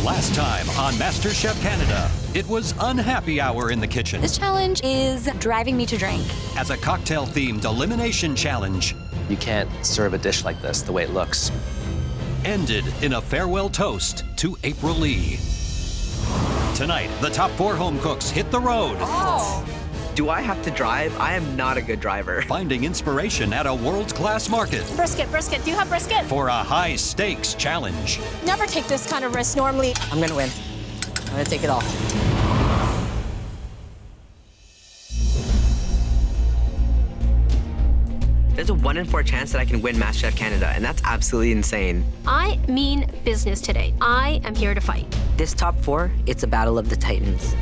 Last time on MasterChef Canada, it was unhappy hour in the kitchen. This challenge is driving me to drink. As a cocktail-themed elimination challenge You can't serve a dish like this the way it looks. ended in a farewell toast to April Lee. Tonight, the top 4 home cooks hit the road. Do I have to drive? I am not a good driver. Finding inspiration at a world-class market Brisket. Do you have brisket? for a high-stakes challenge. Never take this kind of risk normally. I'm gonna win. I'm gonna take it all. There's a 1 in 4 chance that I can win MasterChef Canada, and that's absolutely insane. I mean business today. I am here to fight. This top 4, it's a battle of the Titans.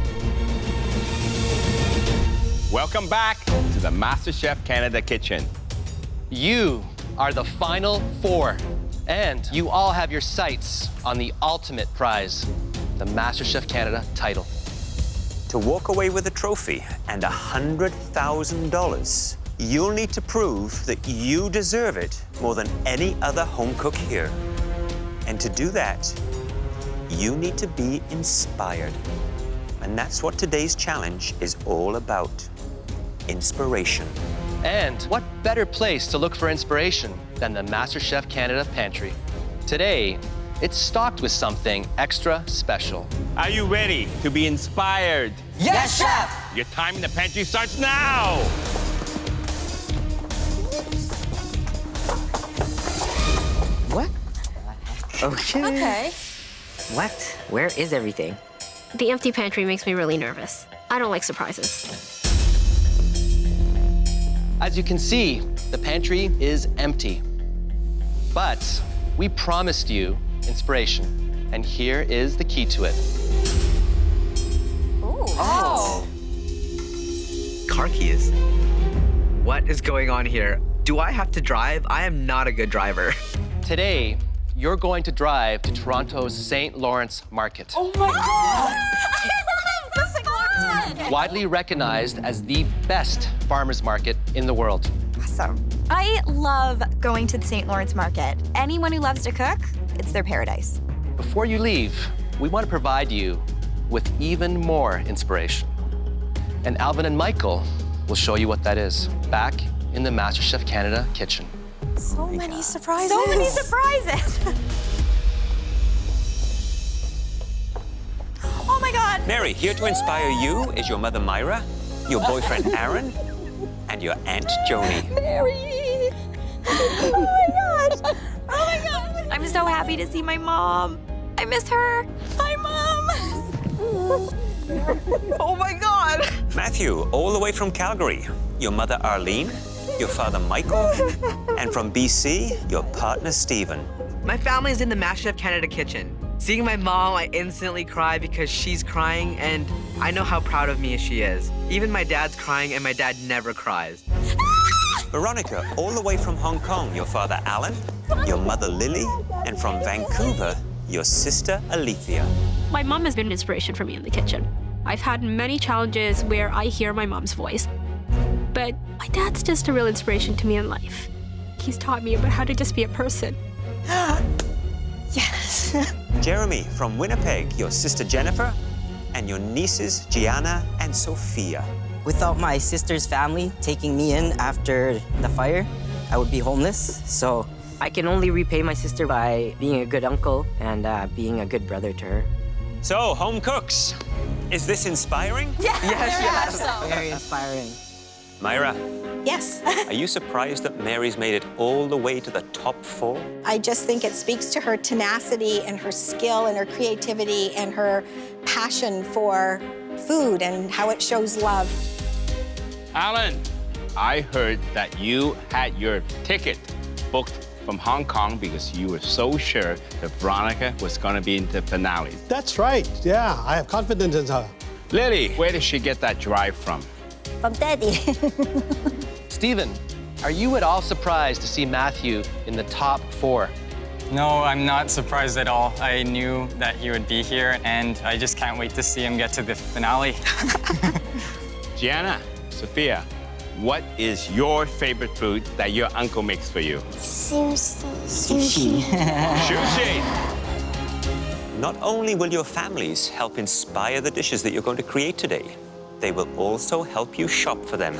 Welcome back to the MasterChef Canada kitchen. You are the final 4, and you all have your sights on the ultimate prize, the MasterChef Canada title. To walk away with a trophy and $100,000, you'll need to prove that you deserve it more than any other home cook here. And to do that, you need to be inspired. And that's what today's challenge is all about. Inspiration. And what better place to look for inspiration than the MasterChef Canada pantry? Today, it's stocked with something extra special. Are you ready to be inspired? Yes, Chef! Your time in the pantry starts now! What? Okay. Okay. What? Where is everything? The empty pantry makes me really nervous. I don't like surprises. As you can see, the pantry is empty. But we promised you inspiration, and here is the key to it. Oh. Car keys. What is going on here? Do I have to drive? I am not a good driver. Today, you're going to drive to Toronto's St. Lawrence Market. Oh my God! That's so fun! Widely recognized as the best farmers market in the world. Awesome. I love going to the St. Lawrence Market. Anyone who loves to cook, it's their paradise. Before you leave, we want to provide you with even more inspiration. And Alvin and Michael will show you what that is back in the MasterChef Canada kitchen. So many surprises. So many surprises. Oh my God. Mary, here to inspire you is your mother Myra, your boyfriend Aaron, and your Aunt Joni. Mary. Oh my gosh. Oh my God. I'm so happy to see my mom. I miss her. Hi, Mom. Oh my God! Matthew, all the way from Calgary, your mother Arlene, your father Michael, and from BC, your partner Stephen. My family's in the MasterChef Canada kitchen. Seeing my mom, I instantly cry because she's crying, and I know how proud of me she is. Even my dad's crying, and my dad never cries. Veronica, all the way from Hong Kong, your father Alan, your mother Lily, and from Vancouver, your sister Alethea. My mom has been an inspiration for me in the kitchen. I've had many challenges where I hear my mom's voice. But my dad's just a real inspiration to me in life. He's taught me about how to just be a person. Yes. Jeremy, from Winnipeg, your sister Jennifer, and your nieces Gianna and Sophia. Without my sister's family taking me in after the fire, I would be homeless. So I can only repay my sister by being a good uncle and being a good brother to her. So, home cooks, is this inspiring? Yes. Very inspiring. Myra, Yes. are you surprised that Mary's made it all the way to the top 4? I just think it speaks to her tenacity and her skill and her creativity and her passion for food and how it shows love. Alan, I heard that you had your ticket booked from Hong Kong because you were so sure that Veronica was going to be in the finale. That's right. Yeah, I have confidence in her. Lily, where did she get that drive from? From Daddy. Stephen, are you at all surprised to see Matthew in the top 4? No, I'm not surprised at all. I knew that he would be here, and I just can't wait to see him get to the finale. Gianna, Sophia, what is your favorite food that your uncle makes for you? Sushi. Sushi. Sushi. Not only will your families help inspire the dishes that you're going to create today, they will also help you shop for them.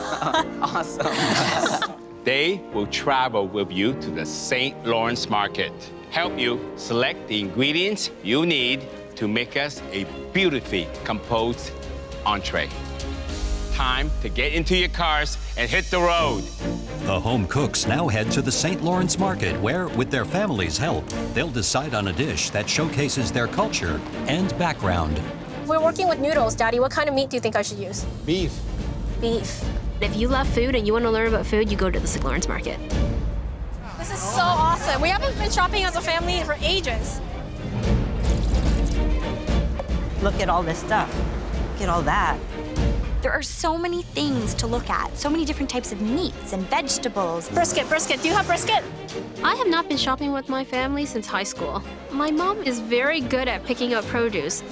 Awesome. They will travel with you to the St. Lawrence Market, help you select the ingredients you need to make us a beautifully composed entree. Time to get into your cars and hit the road. The home cooks now head to the St. Lawrence Market where, with their family's help, they'll decide on a dish that showcases their culture and background. We're working with noodles, Daddy. What kind of meat do you think I should use? Beef. Beef. If you love food and you want to learn about food, you go to the St. Lawrence Market. This is so awesome. We haven't been shopping as a family for ages. Look at all this stuff. Look at all that. There are so many things to look at, so many different types of meats and vegetables. Brisket. Do you have brisket? I have not been shopping with my family since high school. My mom is very good at picking up produce.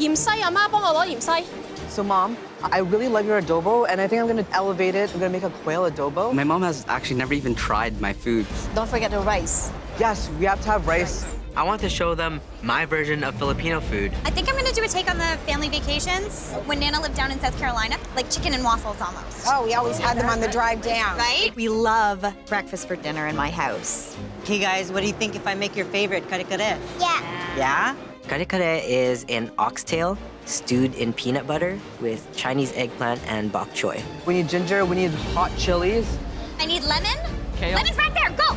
So, Mom, I really love your adobo, and I think I'm gonna elevate it. I'm gonna make a quail adobo. My mom has actually never even tried my food. Don't forget the rice. Yes, we have to have rice. I want to show them my version of Filipino food. I think I'm gonna do a take on the family vacations when Nana lived down in South Carolina, like chicken and waffles almost. Oh, we always had them on the drive down. Right? We love breakfast for dinner in my house. Okay, guys, what do you think if I make your favorite, kare-kare? Yeah. Yeah? Kare-kare is an oxtail stewed in peanut butter with Chinese eggplant and bok choy. We need ginger, we need hot chilies. I need lemon. Kale. Lemon's back there, go!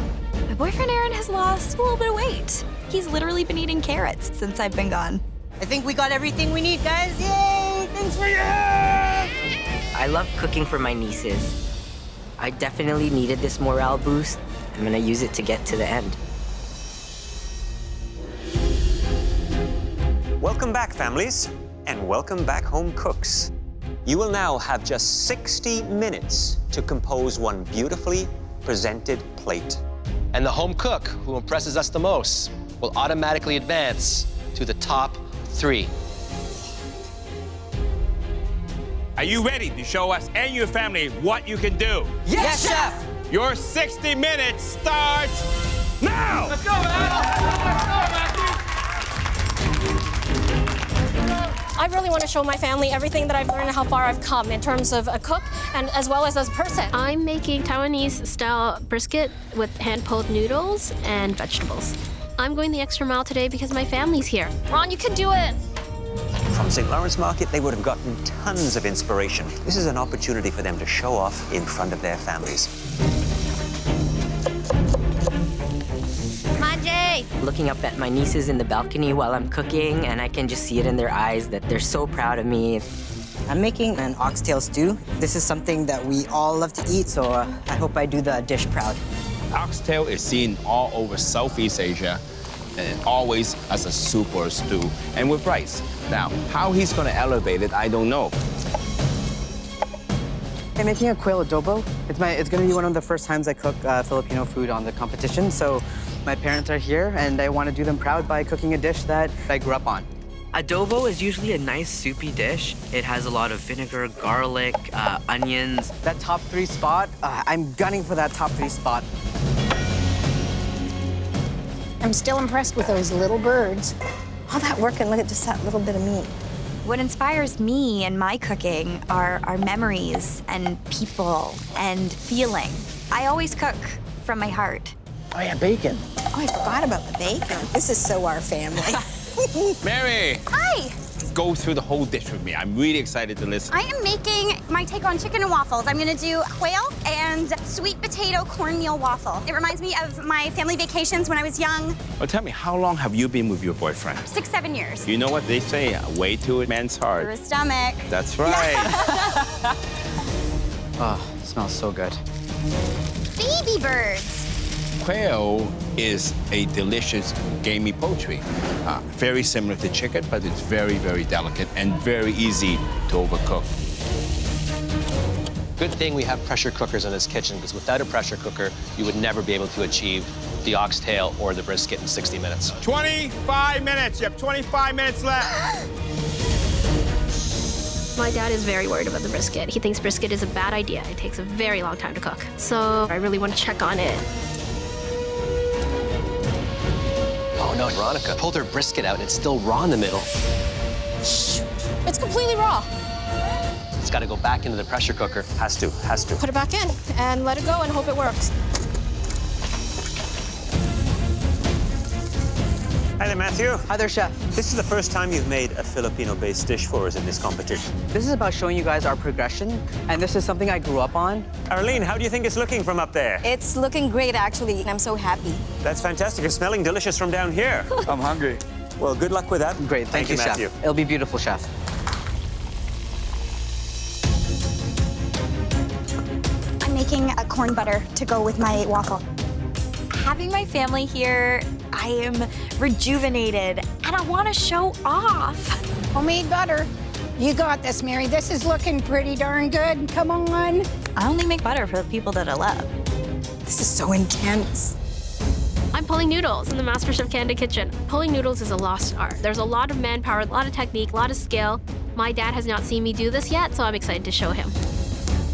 My boyfriend Aaron has lost a little bit of weight. He's literally been eating carrots since I've been gone. I think we got everything we need, guys. Yay! Thanks for your help! I love cooking for my nieces. I definitely needed this morale boost. I'm gonna use it to get to the end. Welcome back, families, and welcome back, home cooks. You will now have just 60 minutes to compose one beautifully presented plate. And the home cook who impresses us the most will automatically advance to the top 3. Are you ready to show us and your family what you can do? Yes, Chef! Your 60 minutes starts now! Let's go, I really want to show my family everything that I've learned and how far I've come in terms of a cook and as well as a person. I'm making Taiwanese-style brisket with hand-pulled noodles and vegetables. I'm going the extra mile today because my family's here. Ron, you can do it. From St. Lawrence Market, they would have gotten tons of inspiration. This is an opportunity for them to show off in front of their families. Looking up at my nieces in the balcony while I'm cooking, and I can just see it in their eyes that they're so proud of me. I'm making an oxtail stew. This is something that we all love to eat, so I hope I do the dish proud. Oxtail is seen all over Southeast Asia, and always as a soup or a stew, and with rice. Now, how he's gonna elevate it, I don't know. I'm making a quail adobo. It's gonna be one of the first times I cook Filipino food on the competition, so my parents are here, and I want to do them proud by cooking a dish that I grew up on. Adobo is usually a nice soupy dish. It has a lot of vinegar, garlic, onions. That top 3 spot, I'm gunning for that top 3 spot. I'm still impressed with those little birds. All that work and look at just that little bit of meat. What inspires me in my cooking are memories and people and feeling. I always cook from my heart. Oh yeah, bacon. Oh, I forgot about the bacon. This is so our family. Mary! Hi! Go through the whole dish with me. I'm really excited to listen. I am making my take on chicken and waffles. I'm gonna do quail and sweet potato cornmeal waffle. It reminds me of my family vacations when I was young. Well, tell me, how long have you been with your boyfriend? 6-7 years. You know what they say, way to a man's Through heart. his stomach. That's right. Oh, it smells so good. Baby birds. Quail is a delicious gamey poultry. Very similar to chicken, but it's very, very delicate and very easy to overcook. Good thing we have pressure cookers in this kitchen, because without a pressure cooker, you would never be able to achieve the oxtail or the brisket in 60 minutes. 25 minutes. You have 25 minutes left. My dad is very worried about the brisket. He thinks brisket is a bad idea. It takes a very long time to cook. So I really want to check on it. Oh, Oh no, Veronica pulled her brisket out and it's still raw in the middle. Shoot. It's completely raw. It's got to go back into the pressure cooker. Has to. Put it back in and let it go and hope it works. Hi there, Matthew. Hi there, Chef. This is the first time you've made a Filipino-based dish for us in this competition. This is about showing you guys our progression, and this is something I grew up on. Arlene, how do you think it's looking from up there? It's looking great, actually. I'm so happy. That's fantastic. It's smelling delicious from down here. I'm hungry. Well, good luck with that. Great, thank you, Chef. Matthew. It'll be beautiful, Chef. I'm making a corn butter to go with my waffle. Having my family here, I am rejuvenated, and I want to show off. Homemade butter. You got this, Mary. This is looking pretty darn good. Come on. I only make butter for the people that I love. This is so intense. I'm pulling noodles in the MasterChef Canada kitchen. Pulling noodles is a lost art. There's a lot of manpower, a lot of technique, a lot of skill. My dad has not seen me do this yet, so I'm excited to show him.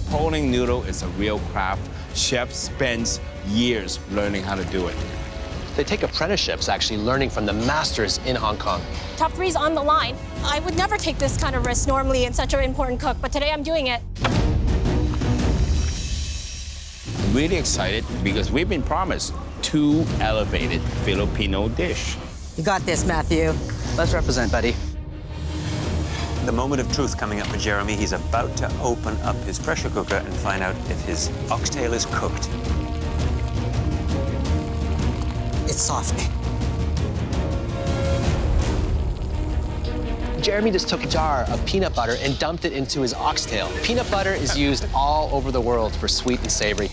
Pulling noodle is a real craft. Chef spends years learning how to do it. They take apprenticeships, actually, learning from the masters in Hong Kong. Top three's on the line. I would never take this kind of risk normally in such an important cook, but today I'm doing it. Really excited because we've been promised 2 elevated Filipino dish. You got this, Matthew. Let's represent, buddy. The moment of truth coming up for Jeremy. He's about to open up his pressure cooker and find out if his oxtail is cooked. It's soft. Jeremy just took a jar of peanut butter and dumped it into his oxtail. Peanut butter is used all over the world for sweet and savory.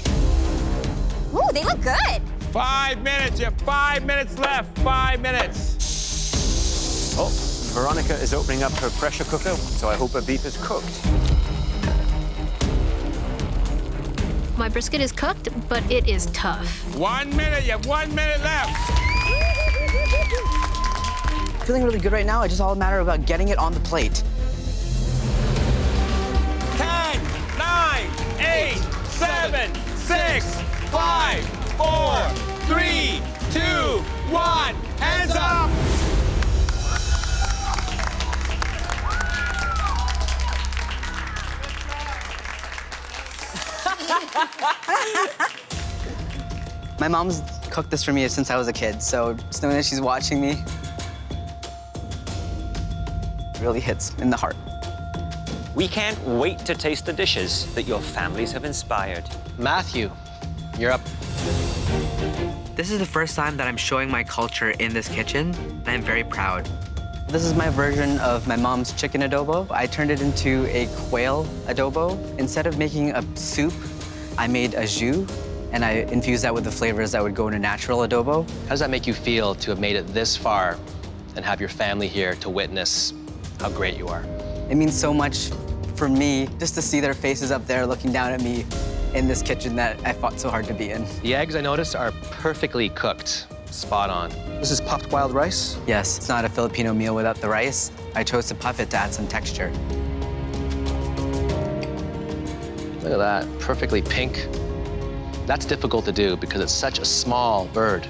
Ooh, they look good. 5 minutes. You have 5 minutes left. 5 minutes. Oh, Veronica is opening up her pressure cooker, so I hope her beef is cooked. My brisket is cooked, but it is tough. 1 minute. You have 1 minute left. Feeling really good right now. It's just all a matter about getting it on the plate. 10, 9, 8, 7, 6, 5, 4, 3, 2, 1. Hands up. My mom's cooked this for me since I was a kid, so just knowing that she's watching me really hits in the heart. We can't wait to taste the dishes that your families have inspired. Matthew, you're up. This is the first time that I'm showing my culture in this kitchen, and I'm very proud. This is my version of my mom's chicken adobo. I turned it into a quail adobo. Instead of making a soup, I made a jus, and I infused that with the flavors that would go in a natural adobo. How does that make you feel to have made it this far and have your family here to witness how great you are? It means so much for me just to see their faces up there looking down at me in this kitchen that I fought so hard to be in. The eggs, I noticed, are perfectly cooked. Spot on. This is puffed wild rice? Yes, it's not a Filipino meal without the rice. I chose to puff it to add some texture. Look at that, perfectly pink. That's difficult to do because it's such a small bird.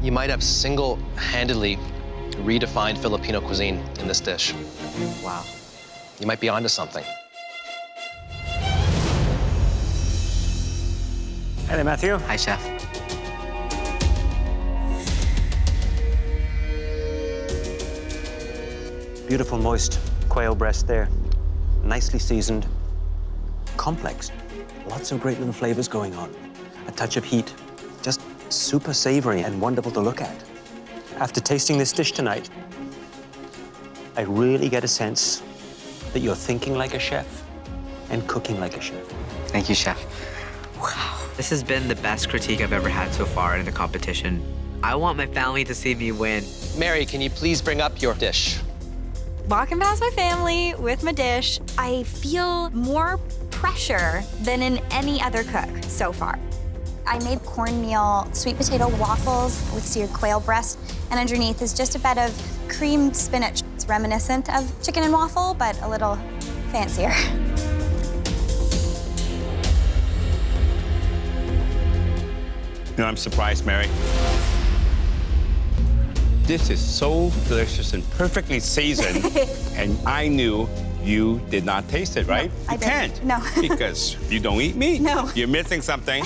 You might have single-handedly redefined Filipino cuisine in this dish. Wow. You might be onto something. Hey there, Matthew. Hi, Chef. Beautiful, moist quail breast there. Nicely seasoned. Complex. Lots of great little flavors going on. A touch of heat. Just super savory and wonderful to look at. After tasting this dish tonight, I really get a sense that you're thinking like a chef and cooking like a chef. Thank you, Chef. Wow. This has been the best critique I've ever had so far in the competition. I want my family to see me win. Mary, can you please bring up your dish? Walking past my family with my dish, I feel more pressure than in any other cook so far. I made cornmeal sweet potato waffles with seared quail breast, and underneath is just a bed of creamed spinach. It's reminiscent of chicken and waffle, but a little fancier. know, I'm surprised, Mary. This is so delicious and perfectly seasoned, and I knew you did not taste it, right? No, I didn't. Can't. No. Because you don't eat meat. No. You're missing something.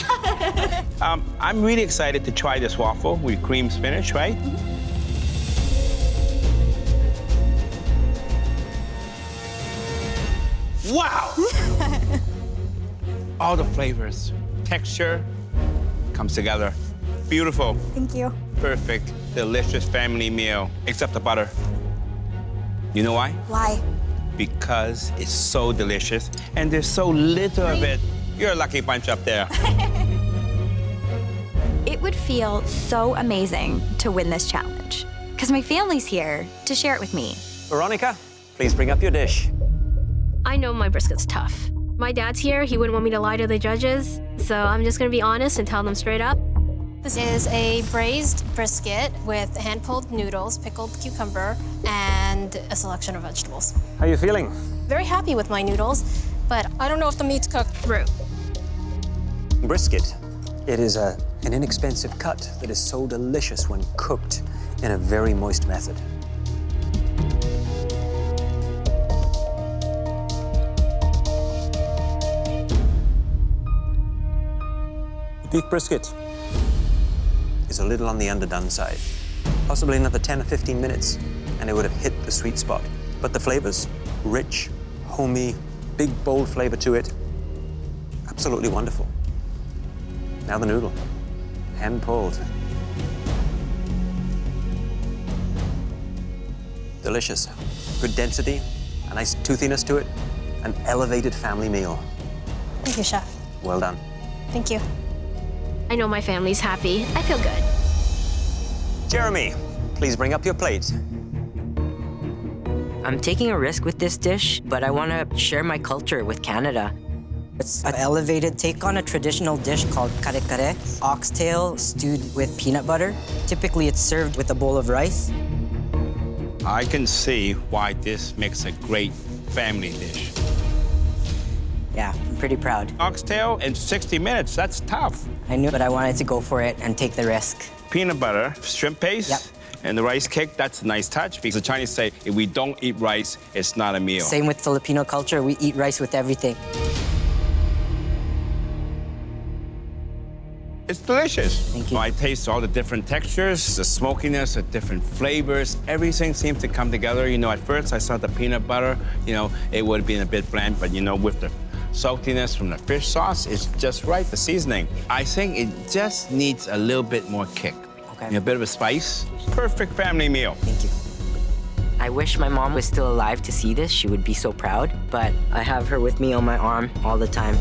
I'm really excited to try this waffle with cream spinach, right? Wow! All the flavors, texture comes together. Beautiful. Thank you. Perfect, delicious family meal, except the butter. You know why? Why? Because it's so delicious and there's so little of it. You're a lucky bunch up there. It would feel so amazing to win this challenge because my family's here to share it with me. Veronica, please bring up your dish. I know my brisket's tough. My dad's here, he wouldn't want me to lie to the judges, so I'm just gonna be honest and tell them straight up. This is a braised brisket with hand-pulled noodles, pickled cucumber, and a selection of vegetables. How are you feeling? Very happy with my noodles, but I don't know if the meat's cooked through. Brisket. It is an inexpensive cut that is so delicious when cooked in a very moist method. The beef brisket is a little on the underdone side. Possibly another 10 or 15 minutes, and it would have hit the sweet spot. But the flavors, rich, homey, big, bold flavor to it. Absolutely wonderful. Now the noodle, hand-pulled. Delicious. Good density, a nice toothiness to it, an elevated family meal. Thank you, Chef. Well done. Thank you. I know my family's happy. I feel good. Jeremy, please bring up your plate. I'm taking a risk with this dish, but I want to share my culture with Canada. It's an elevated take on a traditional dish called kare kare, oxtail stewed with peanut butter. Typically, it's served with a bowl of rice. I can see why this makes a great family dish. Yeah, I'm pretty proud. Oxtail in 60 minutes, that's tough. I knew, but I wanted to go for it and take the risk. Peanut butter, shrimp paste, Yep. and the rice cake, that's a nice touch because the Chinese say, if we don't eat rice, it's not a meal. Same with Filipino culture, we eat rice with everything. It's delicious. Thank you. I taste all the different textures, the smokiness, the different flavors. Everything seems to come together. You know, at first I saw the peanut butter, you know, it would have been a bit bland, but you know, with the saltiness from the fish sauce, it's just right, the seasoning. I think it just needs a little bit more kick. Okay. You know, a bit of a spice. Perfect family meal. Thank you. I wish my mom was still alive to see this. She would be so proud, but I have her with me on my arm all the time.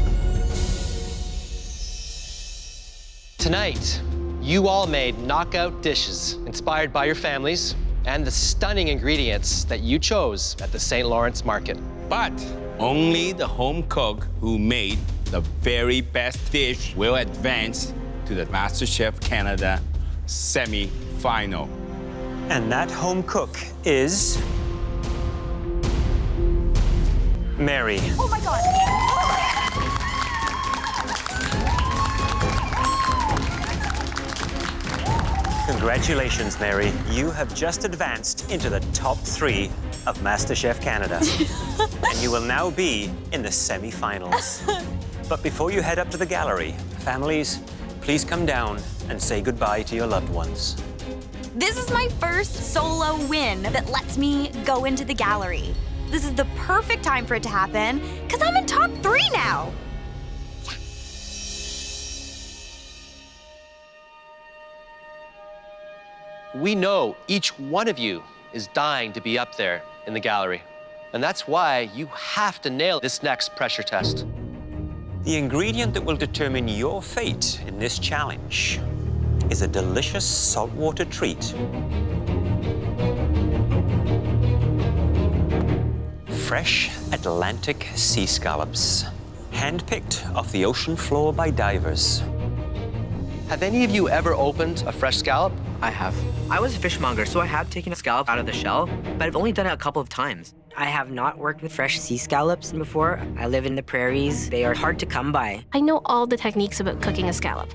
Tonight, you all made knockout dishes inspired by your families and the stunning ingredients that you chose at the St. Lawrence Market. But only the home cook who made the very best dish will advance to the MasterChef Canada semi-final. And that home cook is Mary. Oh my God. Congratulations, Mary. You have just advanced into the top 3 of MasterChef Canada. And you will now be in the semi-finals. But before you head up to the gallery, families, please come down and say goodbye to your loved ones. This is my first solo win that lets me go into the gallery. This is the perfect time for it to happen because I'm in top 3 now. We know each one of you is dying to be up there in the gallery. And that's why you have to nail this next pressure test. The ingredient that will determine your fate in this challenge is a delicious saltwater treat. Fresh Atlantic sea scallops, hand-picked off the ocean floor by divers. Have any of you ever opened a fresh scallop? I have. I was a fishmonger, so I have taken a scallop out of the shell, but I've only done it a couple of times. I have not worked with fresh sea scallops before. I live in the prairies. They are hard to come by. I know all the techniques about cooking a scallop.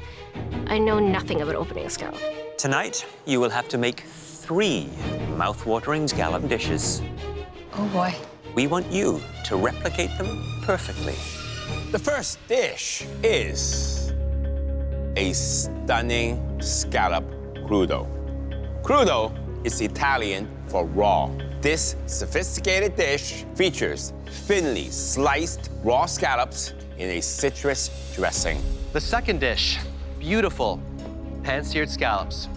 I know nothing about opening a scallop. Tonight, you will have to make 3 mouth-watering scallop dishes. Oh boy. We want you to replicate them perfectly. The first dish is a stunning scallop crudo. Crudo is Italian for raw. This sophisticated dish features thinly sliced raw scallops in a citrus dressing. The second dish, beautiful pan-seared scallops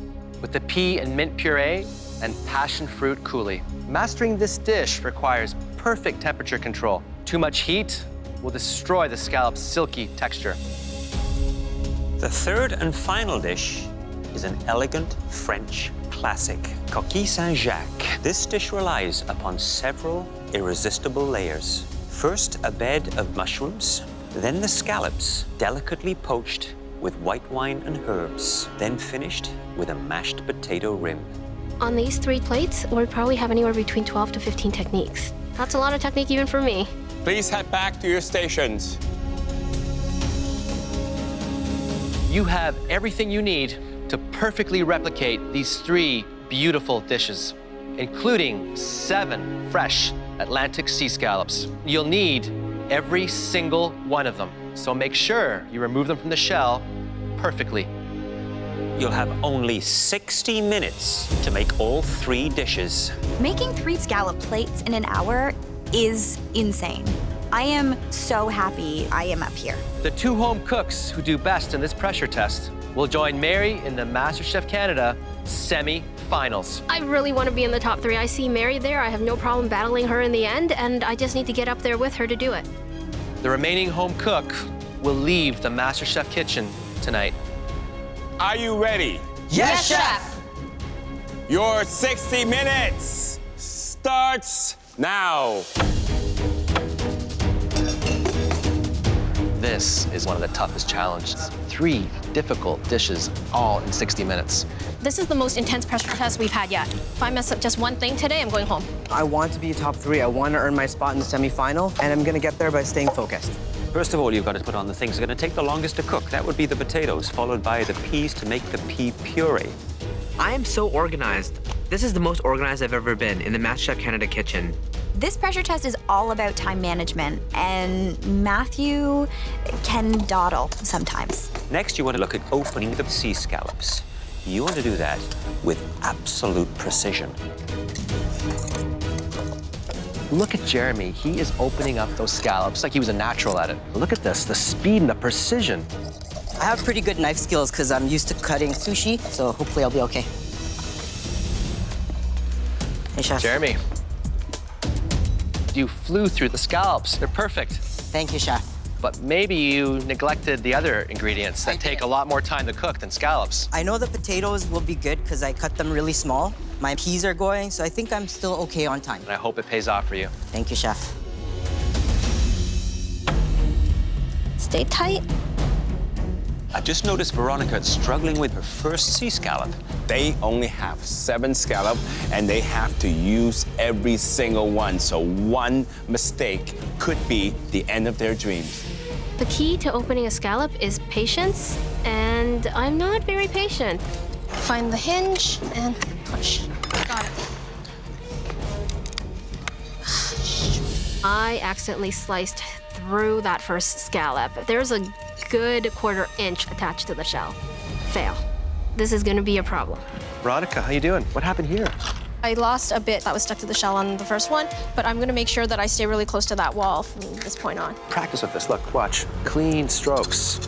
with the pea and mint puree and passion fruit coulis. Mastering this dish requires perfect temperature control. Too much heat will destroy the scallop's silky texture. The third and final dish is an elegant French classic, coquille Saint-Jacques. This dish relies upon several irresistible layers. First, a bed of mushrooms, then the scallops, delicately poached with white wine and herbs, then finished with a mashed potato rim. On these 3 plates, we probably have anywhere between 12 to 15 techniques. That's a lot of technique even for me. Please head back to your stations. You have everything you need to perfectly replicate these 3 beautiful dishes, including 7 fresh Atlantic sea scallops. You'll need every single one of them, so make sure you remove them from the shell perfectly. You'll have only 60 minutes to make all 3 dishes. Making 3 scallop plates in an hour is insane. I am so happy I am up here. The 2 home cooks who do best in this pressure test will join Mary in the MasterChef Canada semi-finals. I really want to be in the top 3. I see Mary there. I have no problem battling her in the end, and I just need to get up there with her to do it. The remaining home cook will leave the MasterChef kitchen tonight. Are you ready? Yes, Chef! Your 60 minutes starts now. This is one of the toughest challenges. 3 difficult dishes, all in 60 minutes. This is the most intense pressure test we've had yet. If I mess up just one thing today, I'm going home. I want to be top 3. I want to earn my spot in the semifinal, and I'm going to get there by staying focused. First of all, you've got to put on the things that are going to take the longest to cook. That would be the potatoes, followed by the peas to make the pea puree. I am so organized. This is the most organized I've ever been in the MasterChef Canada kitchen. This pressure test is all about time management, and Matthew can dawdle sometimes. Next, you want to look at opening the sea scallops. You want to do that with absolute precision. Look at Jeremy. He is opening up those scallops like he was a natural at it. Look at this, the speed and the precision. I have pretty good knife skills because I'm used to cutting sushi, so hopefully I'll be okay. Hey, Chef. Jeremy, you flew through the scallops. They're perfect. Thank you, Chef. But maybe you neglected the other ingredients that take a lot more time to cook than scallops. I know the potatoes will be good because I cut them really small. My peas are going, so I think I'm still okay on time. And I hope it pays off for you. Thank you, Chef. Stay tight. I just noticed Veronica struggling with her first sea scallop. They only have 7 scallops, and they have to use every single one. So one mistake could be the end of their dreams. The key to opening a scallop is patience, and I'm not very patient. Find the hinge and push. Got it. I accidentally sliced through that first scallop. There's a good 1/4 inch attached to the shell. Fail. This is gonna be a problem. Veronica, how you doing? What happened here? I lost a bit that was stuck to the shell on the first one, but I'm gonna make sure that I stay really close to that wall from this point on. Practice with this. Look, watch. Clean strokes.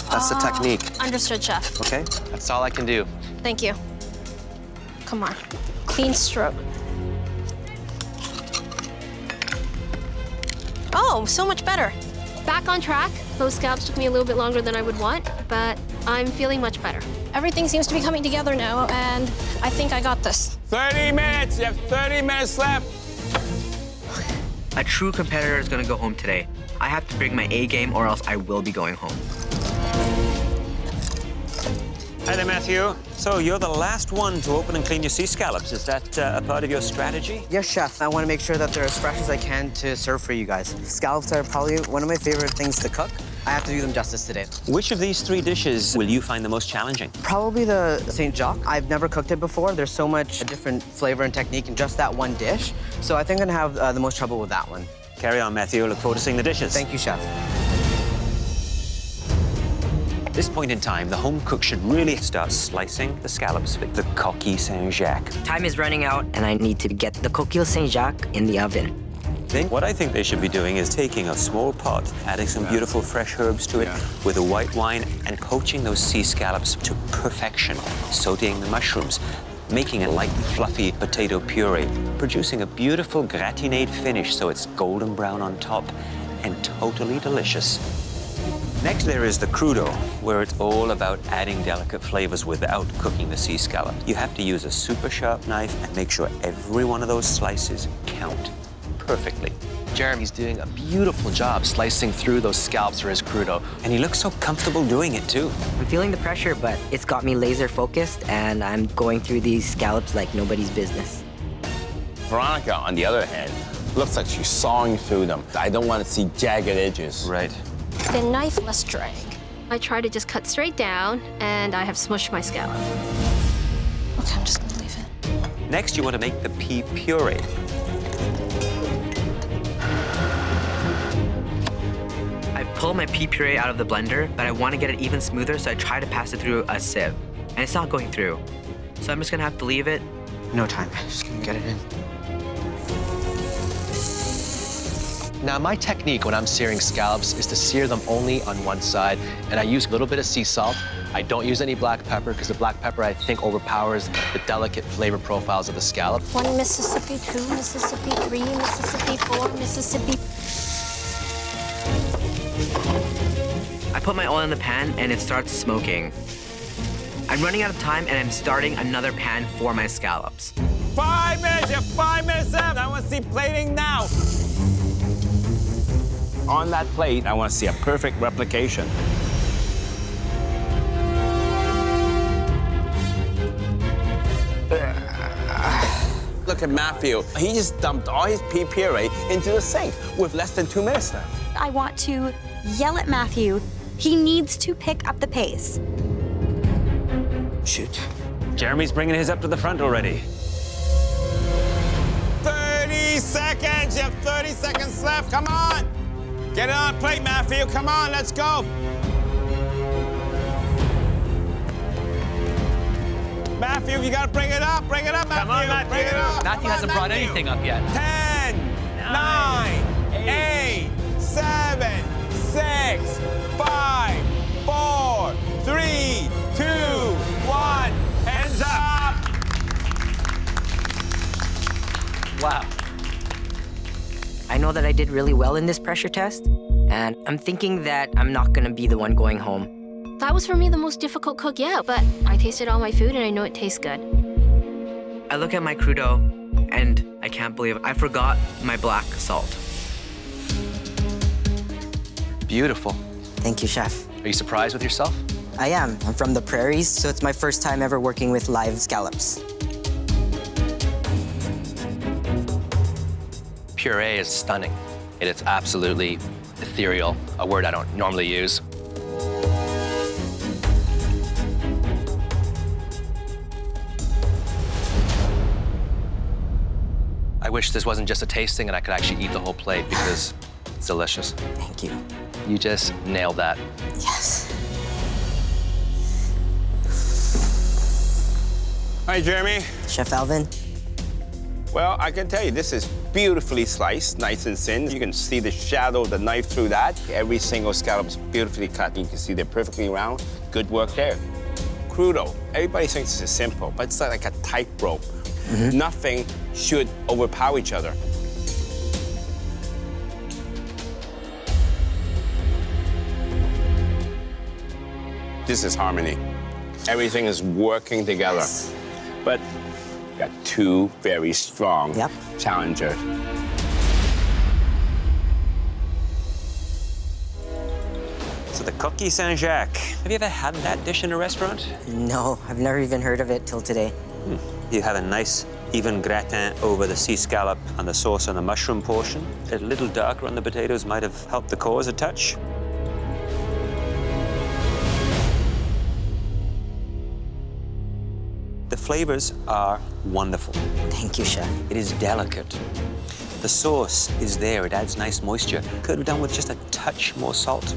That's the technique. Understood, Chef. Okay? That's all I can do. Thank you. Come on. Clean stroke. Oh, so much better. Back on track. Those scallops took me a little bit longer than I would want, but I'm feeling much better. Everything seems to be coming together now, and I think I got this. 30 minutes. You have 30 minutes left. A true competitor is going to go home today. I have to bring my A game or else I will be going home. Hi there, Matthew. So you're the last one to open and clean your sea scallops. Is that a part of your strategy? Yes, chef. I want to make sure that they're as fresh as I can to serve for you guys. Scallops are probably one of my favorite things to cook. I have to do them justice today. Which of these 3 dishes will you find the most challenging? Probably the St. Jacques. I've never cooked it before. There's so much different flavor and technique in just that one dish. So I think I'm gonna have the most trouble with that one. Carry on, Matthew. Look forward to seeing the dishes. Thank you, chef. At this point in time, the home cook should really start slicing the scallops with the coquille Saint-Jacques. Time is running out, and I need to get the coquille Saint-Jacques in the oven. Then what I think they should be doing is taking a small pot, adding some beautiful fresh herbs to it with a white wine and poaching those sea scallops to perfection, sauteing the mushrooms, making a light, fluffy potato puree, producing a beautiful gratinade finish so it's golden brown on top and totally delicious. Next, there is the crudo, where it's all about adding delicate flavors without cooking the sea scallop. You have to use a super sharp knife and make sure every one of those slices count perfectly. Jeremy's doing a beautiful job slicing through those scallops for his crudo. And he looks so comfortable doing it, too. I'm feeling the pressure, but it's got me laser focused, and I'm going through these scallops like nobody's business. Veronica, on the other hand, looks like she's sawing through them. I don't want to see jagged edges. Right. The knife less drag. I try to just cut straight down, and I have smushed my scallop. Okay, I'm just gonna leave it. Next, you want to make the pea puree. I pull my pea puree out of the blender, but I want to get it even smoother, so I try to pass it through a sieve. And it's not going through. So I'm just gonna have to leave it. No time. Just gonna get it in. Now, my technique when I'm searing scallops is to sear them only on one side, and I use a little bit of sea salt. I don't use any black pepper, because the black pepper, I think, overpowers the delicate flavor profiles of the scallop. 1 Mississippi, 2 Mississippi, 3 Mississippi, 4 Mississippi. I put my oil in the pan, and it starts smoking. I'm running out of time, and I'm starting another pan for my scallops. 5 minutes, 5 minutes left. I want to see plating now. On that plate, I want to see a perfect replication. Look at Matthew. He just dumped all his pea puree into the sink with less than 2 minutes left. I want to yell at Matthew. He needs to pick up the pace. Shoot. Jeremy's bringing his up to the front already. 30 seconds. You have 30 seconds left. Come on. Get it on a plate, Matthew. Come on, let's go. Matthew, you gotta bring it up. Bring it up, Matthew. Come on, Matthew. Bring it up. Matthew hasn't brought anything up yet. 10, 9, 8, 7, 6, 5, 4, 3, 2, 1. Hands up. Wow. I know that I did really well in this pressure test, and I'm thinking that I'm not gonna be the one going home. That was for me the most difficult cook yet, but I tasted all my food and I know it tastes good. I look at my crudo, and I can't believe I forgot my black salt. Beautiful. Thank you, chef. Are you surprised with yourself? I am. I'm from the prairies, so it's my first time ever working with live scallops. Puree is stunning. It's absolutely ethereal, a word I don't normally use. I wish this wasn't just a tasting and I could actually eat the whole plate because it's delicious. Thank you. You just nailed that. Yes. Hi, Jeremy. Chef Alvin. Well, I can tell you, this is beautifully sliced, nice and thin. You can see the shadow of the knife through that. Every single scallop is beautifully cut. You can see they're perfectly round. Good work there. Crudo. Everybody thinks this is simple, but it's like a tightrope. Nothing should overpower each other. This is harmony. Everything is working together. Yes. But you got two very strong challengers. So the The coquille Saint-Jacques. Have you ever had that dish in a restaurant? No, I've never even heard of it till today. You have a nice, even gratin over the sea scallop and the sauce on the mushroom portion. A little darker on the potatoes might have helped the cause a touch. The flavors are wonderful. Thank you, chef. It is delicate. The sauce is there, it adds nice moisture. Could have done with just a touch more salt,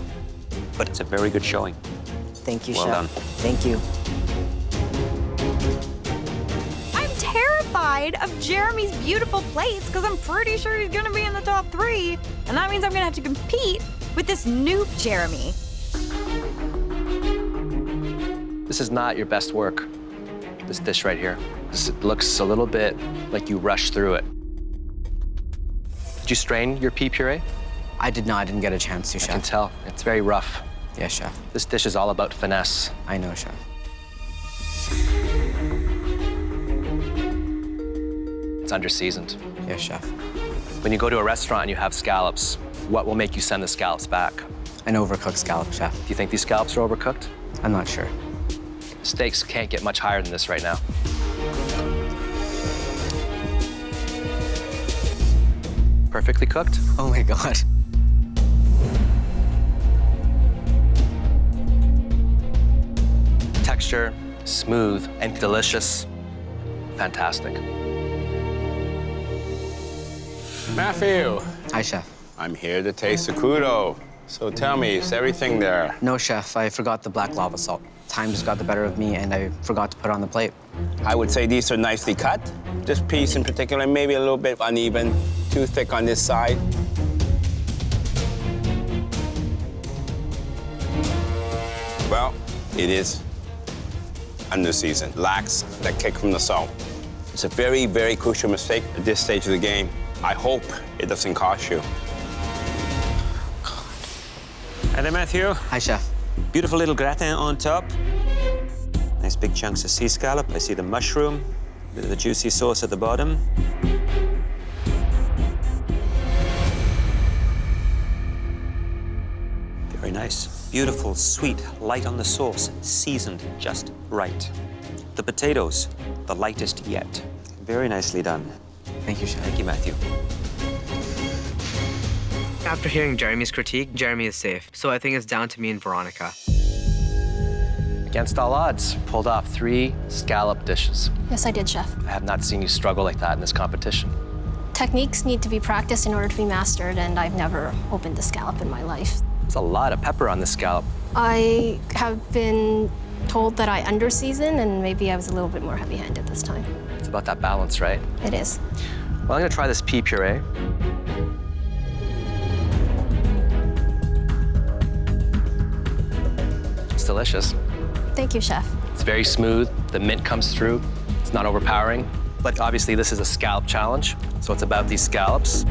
but it's a very good showing. Thank you, Well chef. done. Thank you. I'm terrified of Jeremy's beautiful plates because I'm pretty sure he's gonna be in the top 3. And that means I'm gonna have to compete with this noob Jeremy. This is not your best work, this dish right here. This looks a little bit like you rushed through it. Did you strain your pea puree? I did not. I didn't get a chance to, I chef. can tell. It's very rough. Yes, chef. This dish is all about finesse. I know, chef. It's under-seasoned. Yes, chef. When you go to a restaurant and you have scallops, what will make you send the scallops back? An overcooked scallop, chef. Do you think these scallops are overcooked? I'm not sure. Steaks can't get much higher than this right now. Perfectly cooked. Oh my God. Texture, smooth and delicious. Fantastic. Matthew, Hi, chef. I'm here to taste the crudo. So tell me, is everything there? No, chef. I forgot the black lava salt. Time just got the better of me, and I forgot to put it on the plate. I would say these are nicely cut. This piece in particular, maybe a little bit uneven, too thick on this side. Well, it is under-seasoned, lacks that kick from the salt. It's a very, very crucial mistake at this stage of the game. I hope it doesn't cost you. Hi there, Matthew. Hi, chef. Beautiful little gratin on top. Nice big chunks of sea scallop. I see the mushroom, a bit of the juicy sauce at the bottom. Very nice. Beautiful, sweet, light on the sauce, seasoned just right. The potatoes, the lightest yet. Very nicely done. Thank you, chef. Thank you, Matthew. After hearing Jeremy's critique, Jeremy is safe. So I think it's down to me and Veronica. Against all odds, pulled off 3 scallop dishes. Yes, I did, chef. I have not seen you struggle like that in this competition. Techniques need to be practiced in order to be mastered, and I've never opened a scallop in my life. There's a lot of pepper on this scallop. I have been told that I under-season, and maybe I was a little bit more heavy-handed this time. It's about that balance, right? It is. Well, I'm gonna try this pea puree. It's delicious. Thank you, chef. It's very smooth. The mint comes through. It's not overpowering. But obviously, this is a scallop challenge, so it's about these scallops.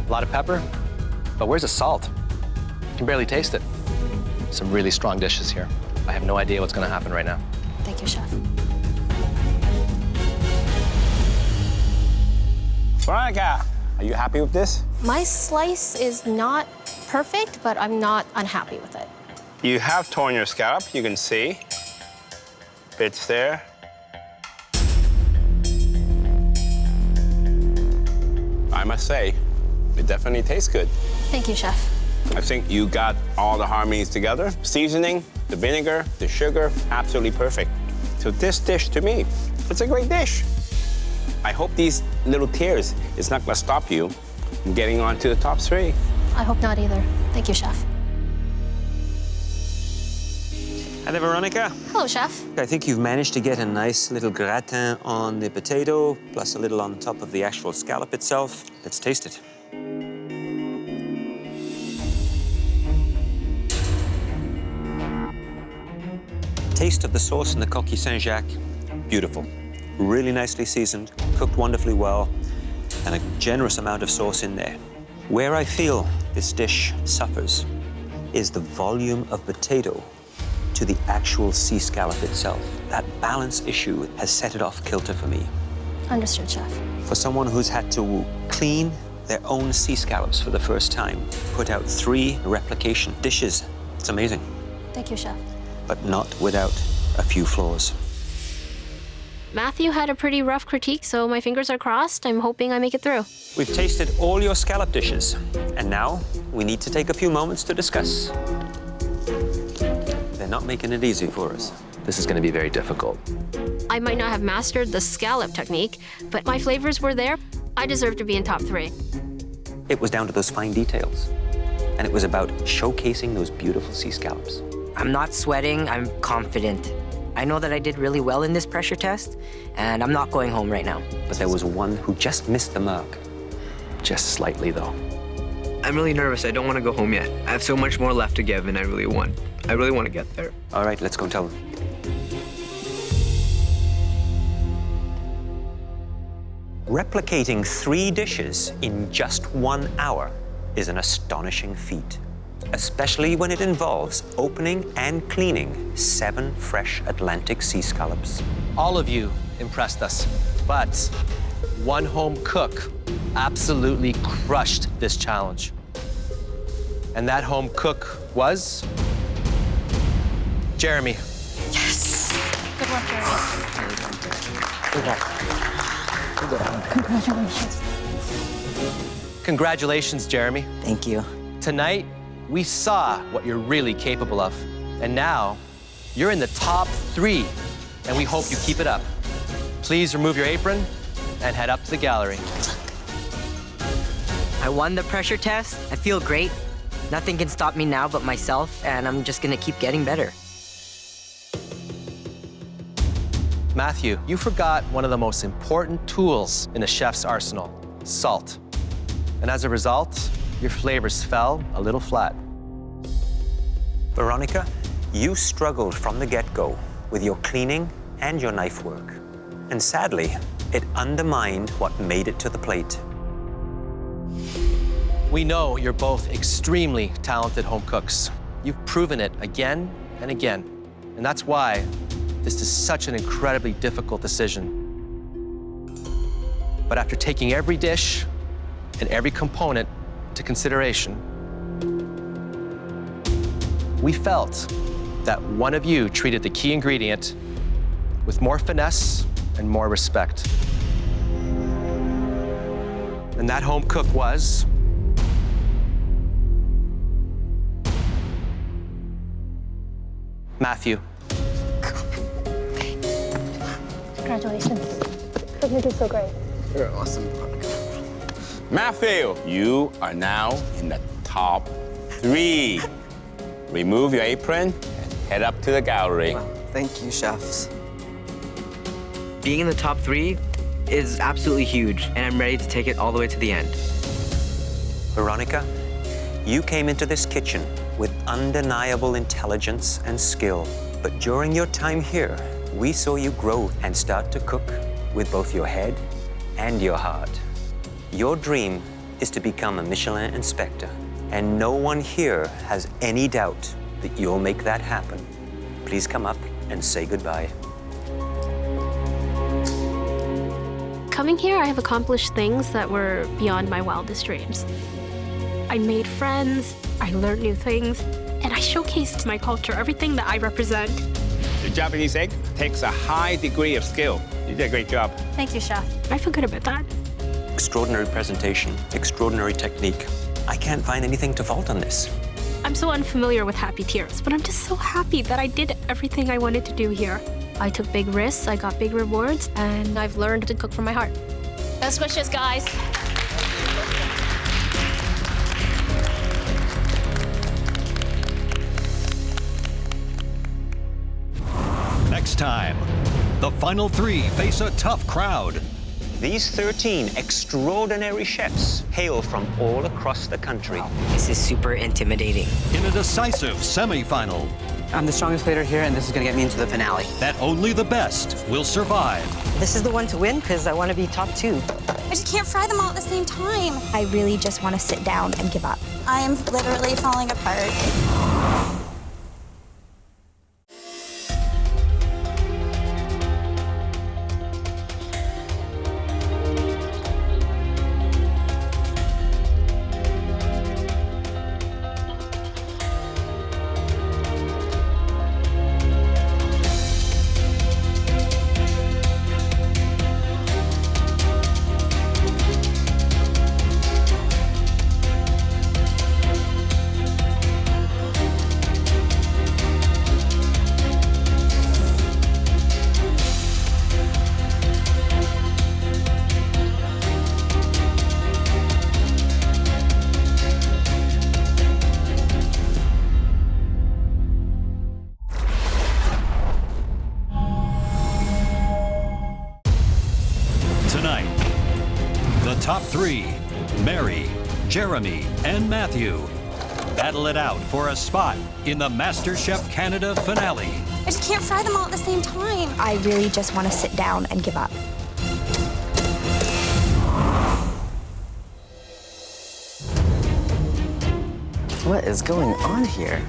A lot of pepper, but where's the salt? You can barely taste it. Some really strong dishes here. I have no idea what's gonna happen right now. Thank you, chef. Veronica, are you happy with this? My slice is not perfect, but I'm not unhappy with it. You have torn your scallop, you can see. Bits there. I must say, it definitely tastes good. Thank you, chef. I think you got all the harmonies together. Seasoning, the vinegar, the sugar, absolutely perfect. So this dish, to me, it's a great dish. I hope these little tears is not gonna stop you from getting on to the top 3. I hope not either. Thank you, chef. Hi there, Veronica. Hello, chef. I think you've managed to get a nice little gratin on the potato, plus a little on top of the actual scallop itself. Let's taste it. Taste of the sauce in the coquille Saint-Jacques, beautiful. Really nicely seasoned, cooked wonderfully well, and a generous amount of sauce in there. Where I feel this dish suffers is the volume of potato to the actual sea scallop itself. That balance issue has set it off kilter for me. Understood, Chef. For someone who's had to clean their own sea scallops for the first time, put out 3 replication dishes, it's amazing. Thank you, Chef. But not without a few flaws. Matthew had a pretty rough critique, so my fingers are crossed. I'm hoping I make it through. We've tasted all your scallop dishes, and now we need to take a few moments to discuss. They're not making it easy for us. This is going to be very difficult. I might not have mastered the scallop technique, but my flavors were there. I deserve to be in top 3. It was down to those fine details, and it was about showcasing those beautiful sea scallops. I'm not sweating, I'm confident. I know that I did really well in this pressure test, and I'm not going home right now. But there was one who just missed the mark. Just slightly, though. I'm really nervous. I don't want to go home yet. I have so much more left to give, and I really want to get there. All right, let's go tell them. Replicating 3 dishes in just 1 hour is an astonishing feat, especially when it involves opening and cleaning 7 fresh Atlantic sea scallops. All of you impressed us, but one home cook absolutely crushed this challenge. And that home cook was Jeremy. Yes! Good work, Jeremy. Good luck. Congratulations. Congratulations, Jeremy. Thank you. Tonight, we saw what you're really capable of. And now, you're in the top 3, and we hope you keep it up. Please remove your apron and head up to the gallery. I won the pressure test. I feel great. Nothing can stop me now but myself, and I'm just gonna keep getting better. Matthew, you forgot one of the most important tools in a chef's arsenal, salt. And as a result, your flavors fell a little flat. Veronica, you struggled from the get-go with your cleaning and your knife work. And sadly, it undermined what made it to the plate. We know you're both extremely talented home cooks. You've proven it again and again. And that's why this is such an incredibly difficult decision. But after taking every dish and every component into consideration, we felt that one of you treated the key ingredient with more finesse and more respect. And that home cook was Matthew. Congratulations. You did so great. You're awesome. Matthew, you are now in the top 3. Remove your apron and head up to the gallery. Wow. Thank you, chefs. Being in the top 3 is absolutely huge, and I'm ready to take it all the way to the end. Veronica, you came into this kitchen with undeniable intelligence and skill. But during your time here, we saw you grow and start to cook with both your head and your heart. Your dream is to become a Michelin inspector, and no one here has any doubt that you'll make that happen. Please come up and say goodbye. Coming here, I have accomplished things that were beyond my wildest dreams. I made friends, I learned new things, and I showcased my culture, everything that I represent. The Japanese egg takes a high degree of skill. You did a great job. Thank you, Chef. I feel good about that. Extraordinary presentation, extraordinary technique. I can't find anything to fault on this. I'm so unfamiliar with happy tears, but I'm just so happy that I did everything I wanted to do here. I took big risks, I got big rewards, and I've learned to cook from my heart. Best wishes, guys. Next time, the final 3 face a tough crowd. These 13 extraordinary chefs hail from all across the country. This is super intimidating. In a decisive semi-final. I'm the strongest plater here, and this is gonna get me into the finale. That only the best will survive. This is the one to win, because I want to be top 2. I just can't fry them all at the same time. I really just want to sit down and give up. I am literally falling apart. 3, Mary, Jeremy, and Matthew. Battle it out for a spot in the MasterChef Canada finale. I just can't fry them all at the same time. I really just want to sit down and give up. What is going on here?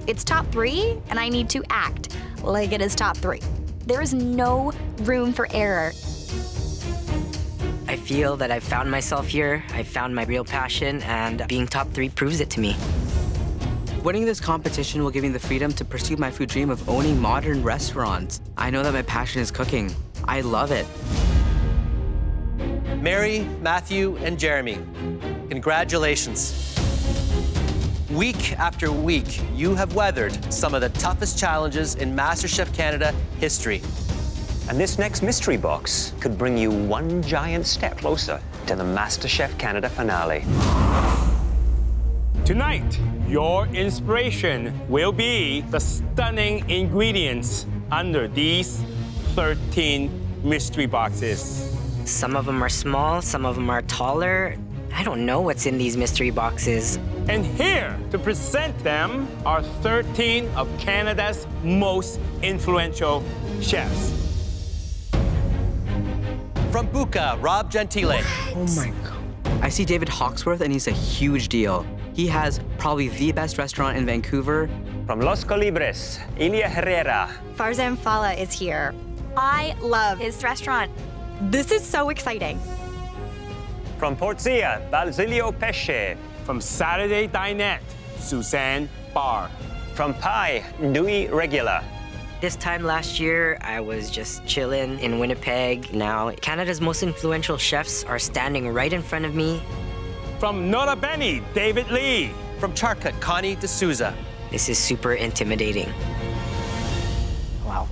It's top 3, and I need to act like it is top 3. There is no room for error. I feel that I've found myself here. I've found my real passion, and being top 3 proves it to me. Winning this competition will give me the freedom to pursue my food dream of owning modern restaurants. I know that my passion is cooking. I love it. Mary, Matthew, and Jeremy, congratulations. Week after week, you have weathered some of the toughest challenges in MasterChef Canada history. And this next mystery box could bring you one giant step closer to the MasterChef Canada finale. Tonight, your inspiration will be the stunning ingredients under these 13 mystery boxes. Some of them are small, some of them are taller. I don't know what's in these mystery boxes. And here to present them are 13 of Canada's most influential chefs. From Buca, Rob Gentile. Oh my God. I see David Hawksworth, and he's a huge deal. He has probably the best restaurant in Vancouver. From Los Colibres, Ilia Herrera. Farzan Fala is here. I love his restaurant. This is so exciting. From Portia, Basilio Pesce. From Saturday Dinette, Suzanne Barr. From Pai, Nui Regula. This time last year, I was just chilling in Winnipeg. Now, Canada's most influential chefs are standing right in front of me. From Nota Bene, David Lee. From Charcut, Connie D'Souza. This is super intimidating. Wow.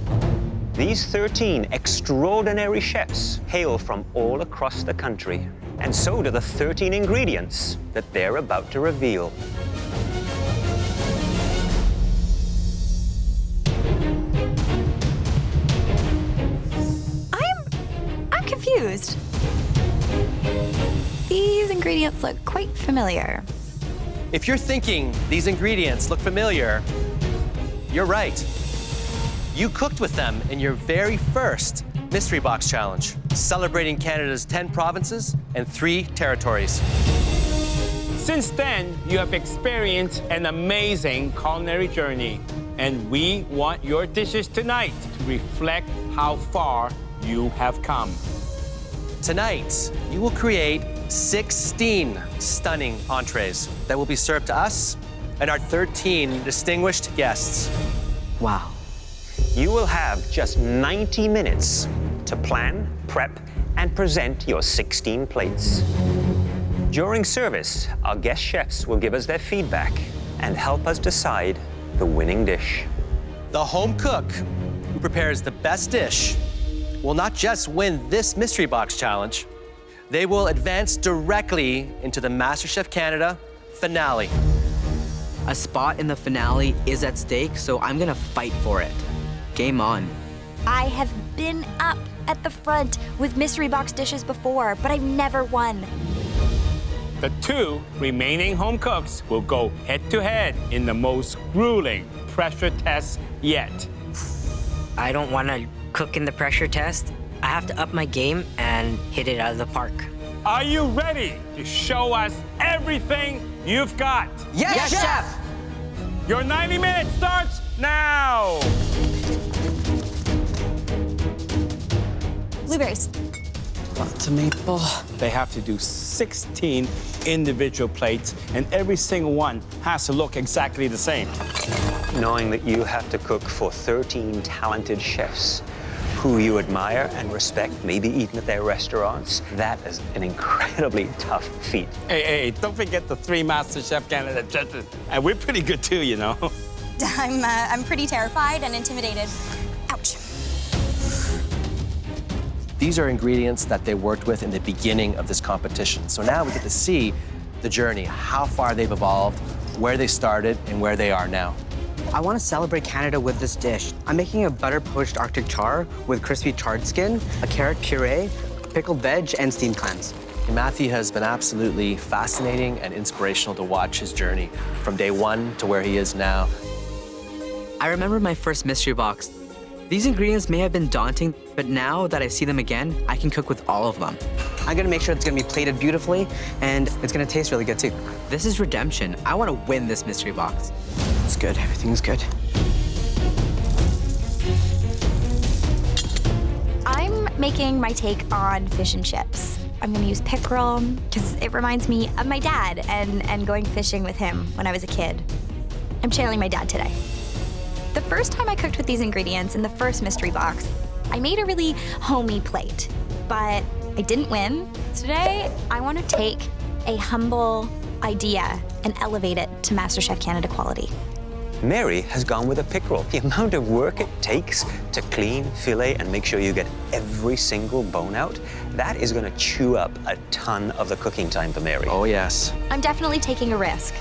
These 13 extraordinary chefs hail from all across the country. And so do the 13 ingredients that they're about to reveal. I'm confused. These ingredients look quite familiar. If you're thinking these ingredients look familiar, you're right. You cooked with them in your very first Mystery Box Challenge, celebrating Canada's 10 provinces and 3 territories. Since then, you have experienced an amazing culinary journey, and we want your dishes tonight to reflect how far you have come. Tonight, you will create 16 stunning entrees that will be served to us and our 13 distinguished guests. Wow. You will have just 90 minutes to plan, prep, and present your 16 plates. During service, our guest chefs will give us their feedback and help us decide the winning dish. The home cook who prepares the best dish will not just win this Mystery Box Challenge, they will advance directly into the MasterChef Canada finale. A spot in the finale is at stake, so I'm gonna fight for it. Game on. I have been up at the front with mystery box dishes before, but I've never won. The 2 remaining home cooks will go head-to-head in the most grueling pressure test yet. I don't want to cook in the pressure test. I have to up my game and hit it out of the park. Are you ready to show us everything you've got? Yes, Chef! Your 90 minutes starts now! Blueberries. Lots of maple. They have to do 16 individual plates, and every single one has to look exactly the same. Knowing that you have to cook for 13 talented chefs who you admire and respect, maybe even at their restaurants, that is an incredibly tough feat. Hey, don't forget the 3 MasterChef Canada judges. And we're pretty good too, you know. I'm pretty terrified and intimidated. Ouch. These are ingredients that they worked with in the beginning of this competition. So now we get to see the journey, how far they've evolved, where they started, and where they are now. I want to celebrate Canada with this dish. I'm making a butter-poached Arctic char with crispy chard skin, a carrot puree, pickled veg, and steamed clams. Matthew has been absolutely fascinating and inspirational to watch his journey from day one to where he is now. I remember my first mystery box. These ingredients may have been daunting, but now that I see them again, I can cook with all of them. I'm gonna make sure it's gonna be plated beautifully, and it's gonna taste really good too. This is redemption. I wanna win this mystery box. It's good, everything's good. I'm making my take on fish and chips. I'm gonna use pickerel because it reminds me of my dad and going fishing with him when I was a kid. I'm channeling my dad today. The first time I cooked with these ingredients in the first mystery box, I made a really homey plate, but I didn't win. Today, I want to take a humble idea and elevate it to MasterChef Canada quality. Mary has gone with a pickerel. The amount of work it takes to clean, fillet, and make sure you get every single bone out, that is going to chew up a ton of the cooking time for Mary. Oh, yes. I'm definitely taking a risk.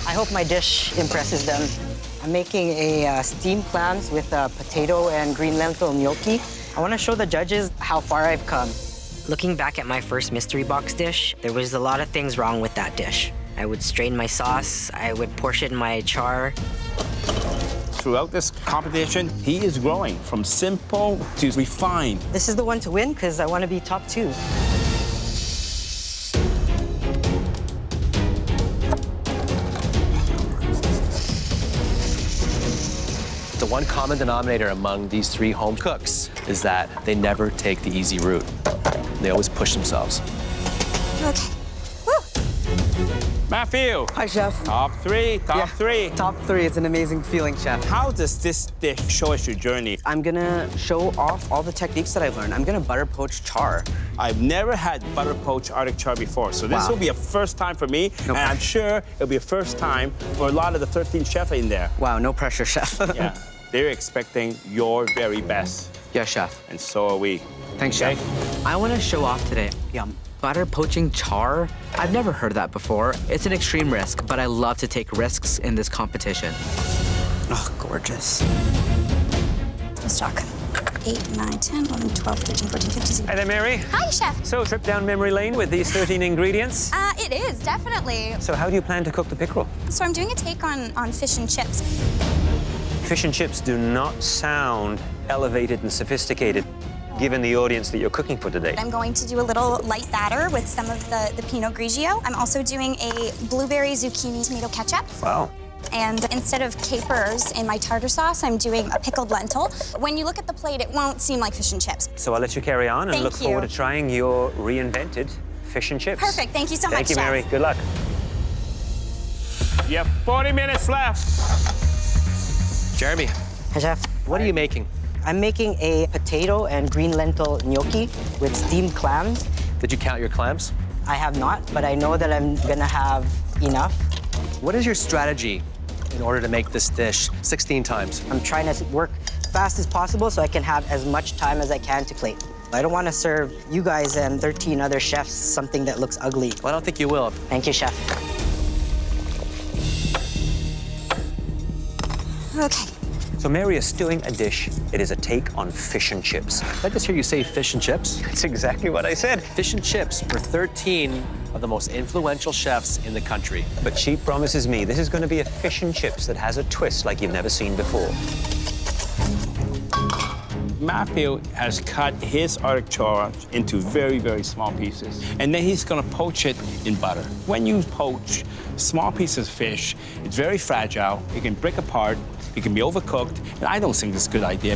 I hope my dish impresses them. I'm making a steamed clams with potato and green lentil gnocchi. I want to show the judges how far I've come. Looking back at my first mystery box dish, there was a lot of things wrong with that dish. I would strain my sauce, I would portion my char. Throughout this competition, he is growing from simple to refined. This is the one to win because I want to be top 2. The one common denominator among these 3 home cooks is that they never take the easy route. They always push themselves. Okay. Matthew. Hi, Chef. Top 3, top 3. Top 3, it's an amazing feeling, Chef. How does this dish show us your journey? I'm gonna show off all the techniques that I've learned. I'm gonna butter poach char. I've never had butter poached Arctic char before, so this will be a first time for me, and I'm sure it'll be a first time for a lot of the 13 chefs in there. Wow, no pressure, Chef. Yeah, they're expecting your very best. Yes, Chef. And so are we. Thanks, Chef. I want to show off today. Yum. Butter poaching char? I've never heard that before. It's an extreme risk, but I love to take risks in this competition. Oh, gorgeous. Let's talk. 8, 9, 10, 11, 12, 13, 14, 15, 16. Hi there, Mary. Hi, Chef. So, trip down memory lane with these 13 ingredients? It is, definitely. So how do you plan to cook the pickerel? So I'm doing a take on fish and chips. Fish and chips do not sound elevated and sophisticated, given the audience that you're cooking for today. I'm going to do a little light batter with some of the Pinot Grigio. I'm also doing a blueberry zucchini tomato ketchup. Wow. And instead of capers in my tartar sauce, I'm doing a pickled lentil. When you look at the plate, it won't seem like fish and chips. So I'll let you carry on and Thank look you. forward to trying your reinvented fish and chips. Perfect. Thank you so much, Thank you, Chef. Mary. Good luck. You have 40 minutes left. Jeremy, Hi, Chef. what are you making? I'm making a potato and green lentil gnocchi with steamed clams. Did you count your clams? I have not, but I know that I'm gonna have enough. What is your strategy in order to make this dish 16 times? I'm trying to work fast as possible so I can have as much time as I can to plate. I don't want to serve you guys and 13 other chefs something that looks ugly. Well, I don't think you will. Thank you, Chef. Okay. So Mary is stewing a dish. It is a take on fish and chips. Did I just hear you say fish and chips? That's exactly what I said. Fish and chips for 13 of the most influential chefs in the country. But she promises me this is going to be a fish and chips that has a twist like you've never seen before. Matthew has cut his Arctic char into very, very small pieces. And then he's gonna poach it in butter. When you poach small pieces of fish, it's very fragile. It can break apart. It can be overcooked. And I don't think it's a good idea.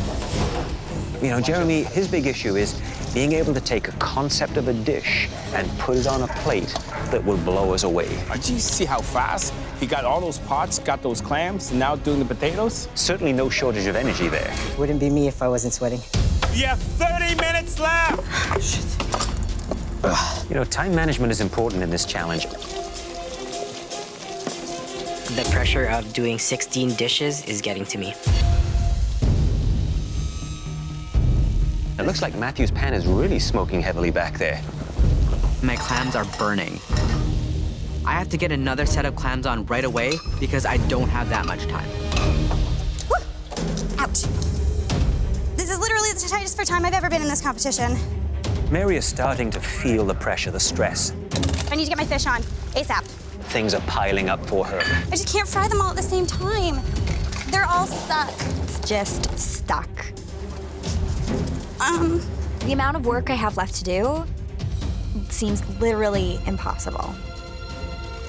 You know, Jeremy, his big issue is being able to take a concept of a dish and put it on a plate that will blow us away. Did you see how fast he got all those pots, got those clams, and now doing the potatoes? Certainly no shortage of energy there. Wouldn't be me if I wasn't sweating. You have 30 minutes left! You know, time management is important in this challenge. The pressure of doing 16 dishes is getting to me. It looks like Matthew's pan is really smoking heavily back there. My clams are burning. I have to get another set of clams on right away because I don't have that much time. Ouch. This is literally the tightest for time I've ever been in this competition. Mary is starting to feel the pressure, the stress. I need to get my fish on ASAP. Things are piling up for her. I just can't fry them all at the same time. They're all stuck. It's just stuck. The amount of work I have left to do seems literally impossible.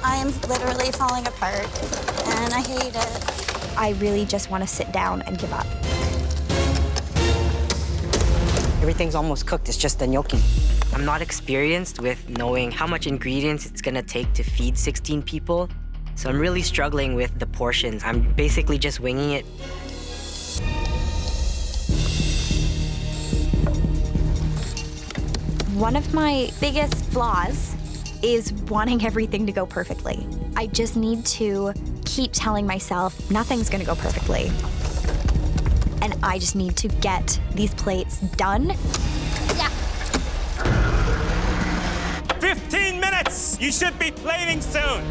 I am literally falling apart, and I hate it. I really just want to sit down and give up. Everything's almost cooked, it's just the gnocchi. I'm not experienced with knowing how much ingredients it's gonna take to feed 16 people, so I'm really struggling with the portions. I'm basically just winging it. One of my biggest flaws is wanting everything to go perfectly. I just need to keep telling myself nothing's gonna go perfectly. And I just need to get these plates done. Yeah. 15 minutes! You should be plating soon!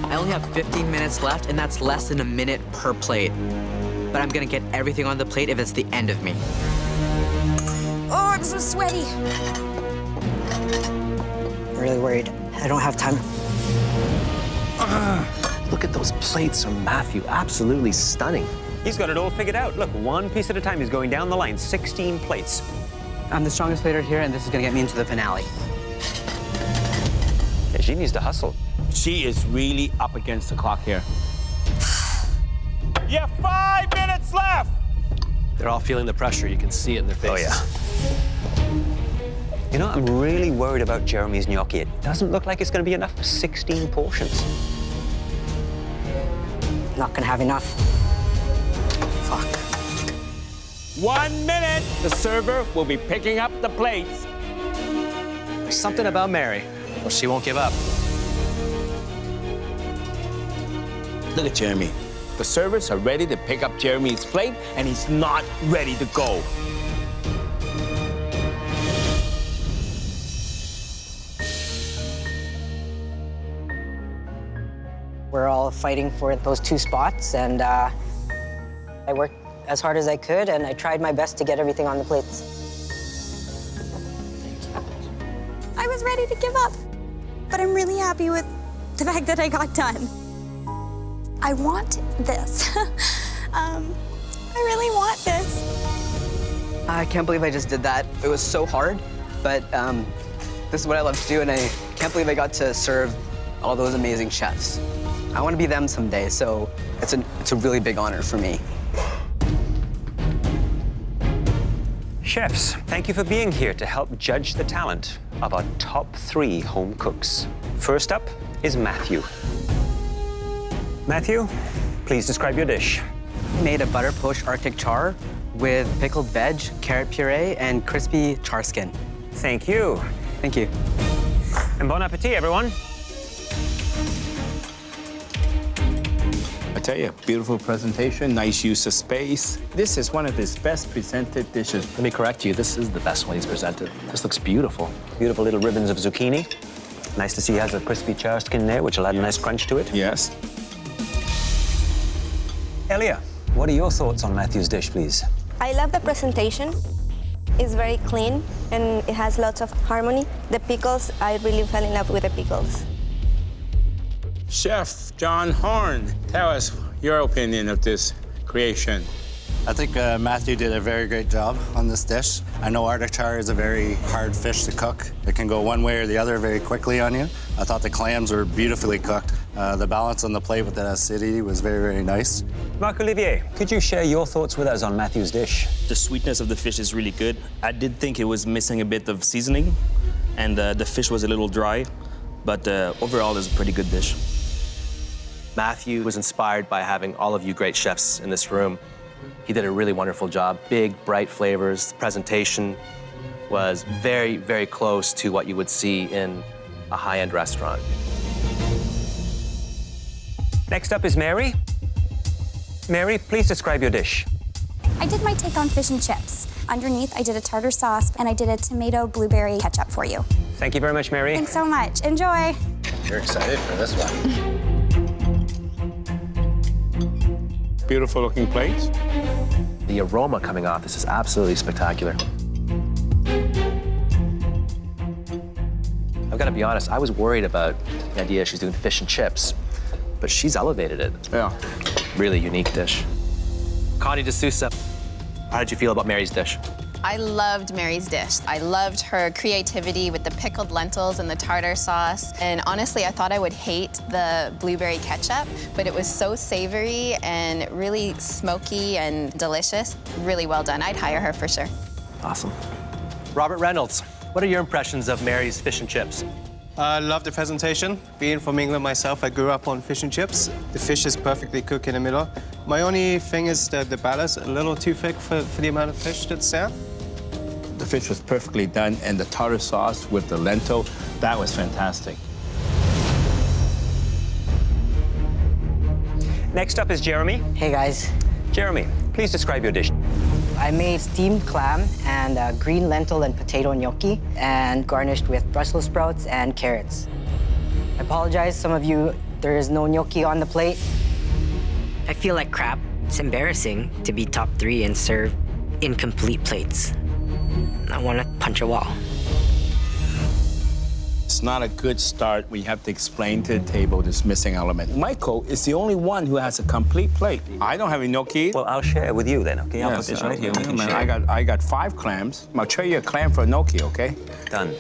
I only have 15 minutes left, and that's less than a minute per plate. But I'm gonna get everything on the plate if it's the end of me. Oh, I'm so sweaty. I'm really worried. I don't have time. Look at those plates from Matthew. Absolutely stunning. He's got it all figured out. Look, one piece at a time. He's going down the line, 16 plates. I'm the strongest plater here, and this is gonna get me into the finale. Yeah, she needs to hustle. She is really up against the clock here. You have 5 minutes left! They're all feeling the pressure. You can see it in their face. Oh, yeah. You know, I'm really worried about Jeremy's gnocchi. It doesn't look like it's going to be enough for 16 portions. Not gonna have enough. Fuck. 1 minute! The server will be picking up the plates. There's something about Mary. Well, she won't give up. Look at Jeremy. The servers are ready to pick up Jeremy's plate, and he's not ready to go. We're all fighting for those 2 spots, and I worked as hard as I could, and I tried my best to get everything on the plates. I was ready to give up, but I'm really happy with the fact that I got done. I want this. I really want this. I can't believe I just did that. It was so hard, but this is what I love to do, and I can't believe I got to serve all those amazing chefs. I want to be them someday, so it's a really big honor for me. Chefs, thank you for being here to help judge the talent of our top 3 home cooks. First up is Matthew. Matthew, please describe your dish. I made a butter poached Arctic char with pickled veg, carrot puree, and crispy char skin. Thank you. Thank you. And bon appetit, everyone. I tell you, beautiful presentation, nice use of space. This is one of his best presented dishes. Let me correct you. This is the best one he's presented. This looks beautiful. Beautiful little ribbons of zucchini. Nice to see he has a crispy char skin there, which will add a nice crunch to it. Yes. Elia, what are your thoughts on Matthew's dish, please? I love the presentation. It's very clean and it has lots of harmony. The pickles, I really fell in love with the pickles. Chef John Horn, tell us your opinion of this creation. I think Matthew did a very great job on this dish. I know Arctic char is a very hard fish to cook. It can go one way or the other very quickly on you. I thought the clams were beautifully cooked. The balance on the plate with the acidity was very, very nice. Marc-Olivier, could you share your thoughts with us on Matthew's dish? The sweetness of the fish is really good. I did think it was missing a bit of seasoning, and the fish was a little dry, but overall, it's a pretty good dish. Matthew was inspired by having all of you great chefs in this room. He did a really wonderful job. Big, bright flavors. The presentation was very, very close to what you would see in a high-end restaurant. Next up is Mary. Mary, please describe your dish. I did my take on fish and chips. Underneath, I did a tartar sauce, and I did a tomato blueberry ketchup for you. Thank you very much, Mary. Thanks so much. Enjoy. You're excited for this one. Beautiful looking plates. The aroma coming off this is absolutely spectacular. I've got to be honest, I was worried about the idea she's doing fish and chips, but she's elevated it. Yeah. Really unique dish. Connie D'Souza, how did you feel about Mary's dish? I loved Mary's dish. I loved her creativity with the pickled lentils and the tartar sauce. And honestly, I thought I would hate the blueberry ketchup, but it was so savory and really smoky and delicious. Really well done. I'd hire her for sure. Awesome. Robert Reynolds, what are your impressions of Mary's fish and chips? I love the presentation. Being from England myself, I grew up on fish and chips. The fish is perfectly cooked in the middle. My only thing is the ballast, a little too thick for the amount of fish that's there. The fish was perfectly done, and the tartar sauce with the lentil, that was fantastic. Next up is Jeremy. Hey, guys. Jeremy, please describe your dish. I made steamed clam and green lentil and potato gnocchi, and garnished with Brussels sprouts and carrots. I apologize, some of you, there is no gnocchi on the plate. I feel like crap. It's embarrassing to be top 3 and serve incomplete plates. I want to punch a wall. It's not a good start when you have to explain to the table this missing element. Michael is the only one who has a complete plate. I don't have a gnocchi. Well, I'll share with you then, okay? I'll put this right here. We can share. I got 5 clams. I'll trade you a clam for a gnocchi, okay? Done.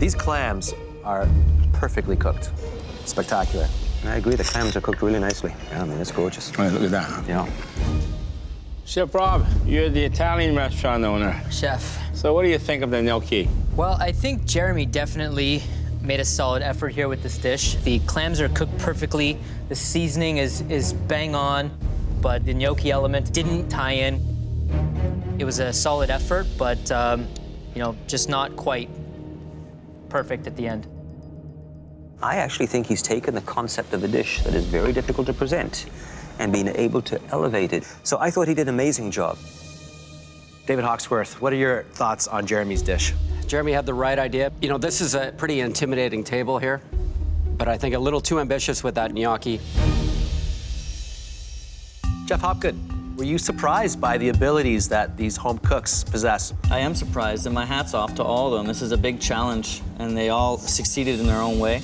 These clams are perfectly cooked. Spectacular. I agree, the clams are cooked really nicely. Yeah, I mean, it's gorgeous. Oh, look at that. Yeah. Chef Rob, you're the Italian restaurant owner. Chef. So what do you think of the gnocchi? Well, I think Jeremy definitely made a solid effort here with this dish. The clams are cooked perfectly. The seasoning is bang on, but the gnocchi element didn't tie in. It was a solid effort, but, you know, just not quite perfect at the end. I actually think he's taken the concept of a dish that is very difficult to present and been able to elevate it. So I thought he did an amazing job. David Hawksworth, what are your thoughts on Jeremy's dish? Jeremy had the right idea. You know, this is a pretty intimidating table here, but I think a little too ambitious with that gnocchi. Jeff Hopgood, were you surprised by the abilities that these home cooks possess? I am surprised, and my hat's off to all of them. This is a big challenge, and they all succeeded in their own way.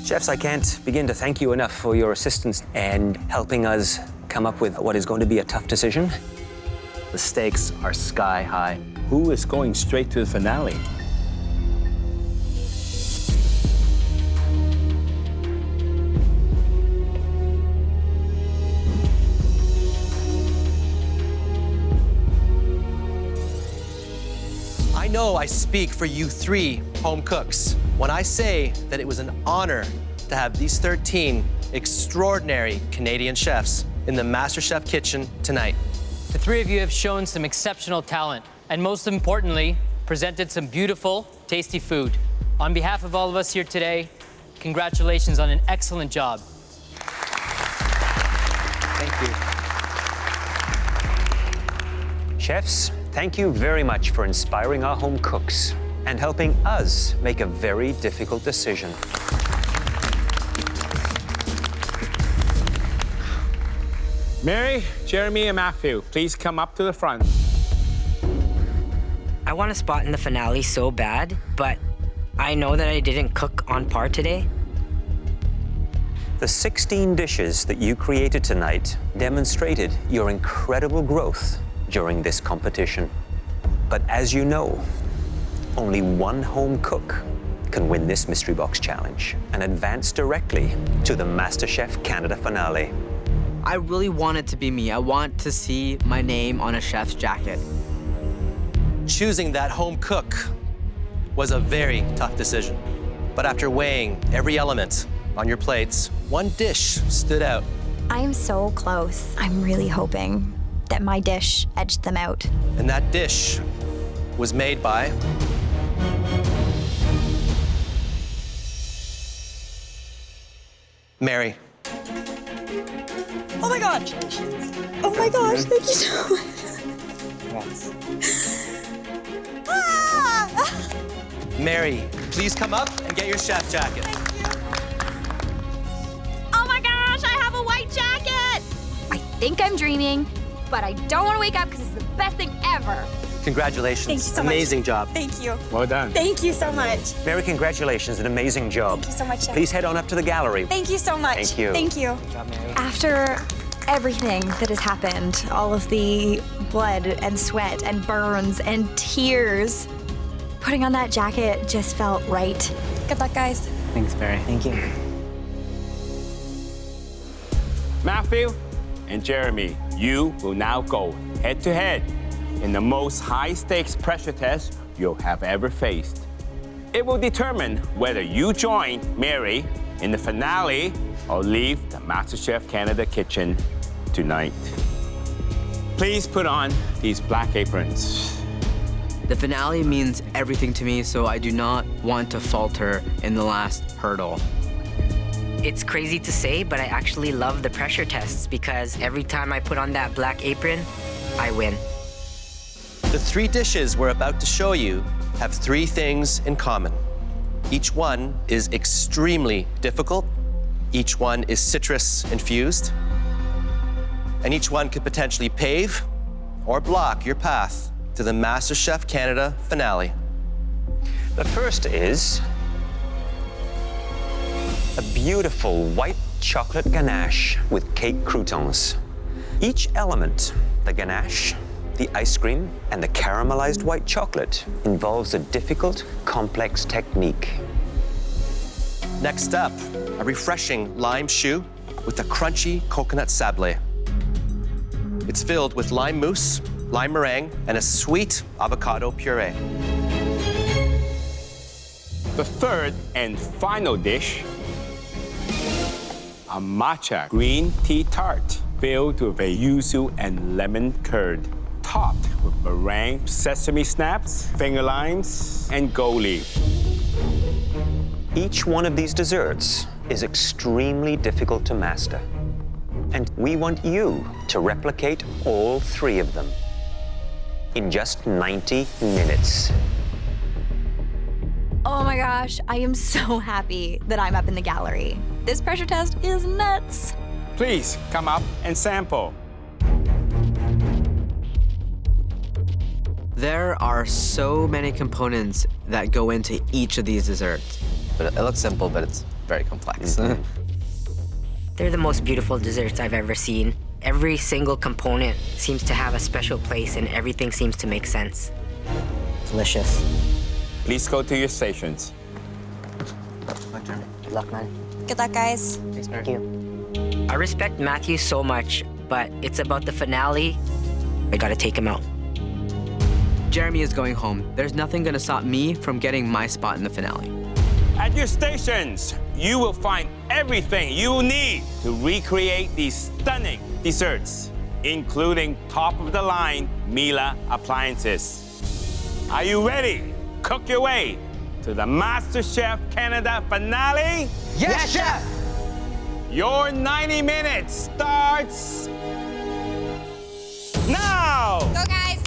Chefs, I can't begin to thank you enough for your assistance and helping us come up with what is going to be a tough decision. The stakes are sky high. Who is going straight to the finale? I know I speak for you 3 home cooks when I say that it was an honor to have these 13 extraordinary Canadian chefs in the MasterChef kitchen tonight. The 3 of you have shown some exceptional talent, and most importantly, presented some beautiful, tasty food. On behalf of all of us here today, congratulations on an excellent job. Thank you. Chefs, thank you very much for inspiring our home cooks and helping us make a very difficult decision. Mary, Jeremy, and Matthew, please come up to the front. I want a spot in the finale so bad, but I know that I didn't cook on par today. The 16 dishes that you created tonight demonstrated your incredible growth during this competition. But as you know, only one home cook can win this Mystery Box Challenge and advance directly to the MasterChef Canada finale. I really want it to be me. I want to see my name on a chef's jacket. Choosing that home cook was a very tough decision. But after weighing every element on your plates, one dish stood out. I am so close. I'm really hoping that my dish edged them out. And that dish was made by Mary. Oh my gosh. Oh my gosh, thank you so much. Ah! Mary, please come up and get your chef jacket. think I'm dreaming, but I don't want to wake up because it's the best thing ever. Congratulations. Thank you so much. Amazing job. Thank you. Well done. Thank you so much. Mary, congratulations, an amazing job. Thank you so much, Chef. Please head on up to the gallery. Thank you so much. Thank you. Thank you. Good job, Mary. After everything that has happened, all of the blood and sweat and burns and tears, putting on that jacket just felt right. Good luck, guys. Thanks, Mary. Thank you. Matthew and Jeremy, you will now go head-to-head in the most high-stakes pressure test you'll have ever faced. It will determine whether you join Mary in the finale or leave the MasterChef Canada kitchen tonight. Please put on these black aprons. The finale means everything to me, so I do not want to falter in the last hurdle. It's crazy to say, but I actually love the pressure tests because every time I put on that black apron, I win. The 3 dishes we're about to show you have 3 things in common. Each one is extremely difficult. Each one is citrus infused. And each one could potentially pave or block your path to the MasterChef Canada finale. The first is a beautiful white chocolate ganache with cake croutons. Each element, the ganache, the ice cream, and the caramelized white chocolate, involves a difficult, complex technique. Next up, a refreshing lime choux with a crunchy coconut sablé. It's filled with lime mousse, lime meringue, and a sweet avocado puree. The third and final dish, a matcha green tea tart filled with a yuzu and lemon curd, topped with meringue, sesame snaps, finger limes, and gold leaf. Each one of these desserts is extremely difficult to master. And we want you to replicate all 3 of them in just 90 minutes. Oh my gosh, I am so happy that I'm up in the gallery. This pressure test is nuts. Please come up and sample. There are so many components that go into each of these desserts. But it looks simple, but it's very complex. They're the most beautiful desserts I've ever seen. Every single component seems to have a special place and everything seems to make sense. Delicious. Please go to your stations. Good luck, man. Good luck, guys. Thank you. I respect Matthew so much, but it's about the finale. I gotta take him out. Jeremy is going home. There's nothing gonna stop me from getting my spot in the finale. At your stations, you will find everything you need to recreate these stunning desserts, including top-of-the-line Miele appliances. Are you ready? Cook your way to the MasterChef Canada finale? Yes, Chef! Your 90 minutes starts now! Go, guys.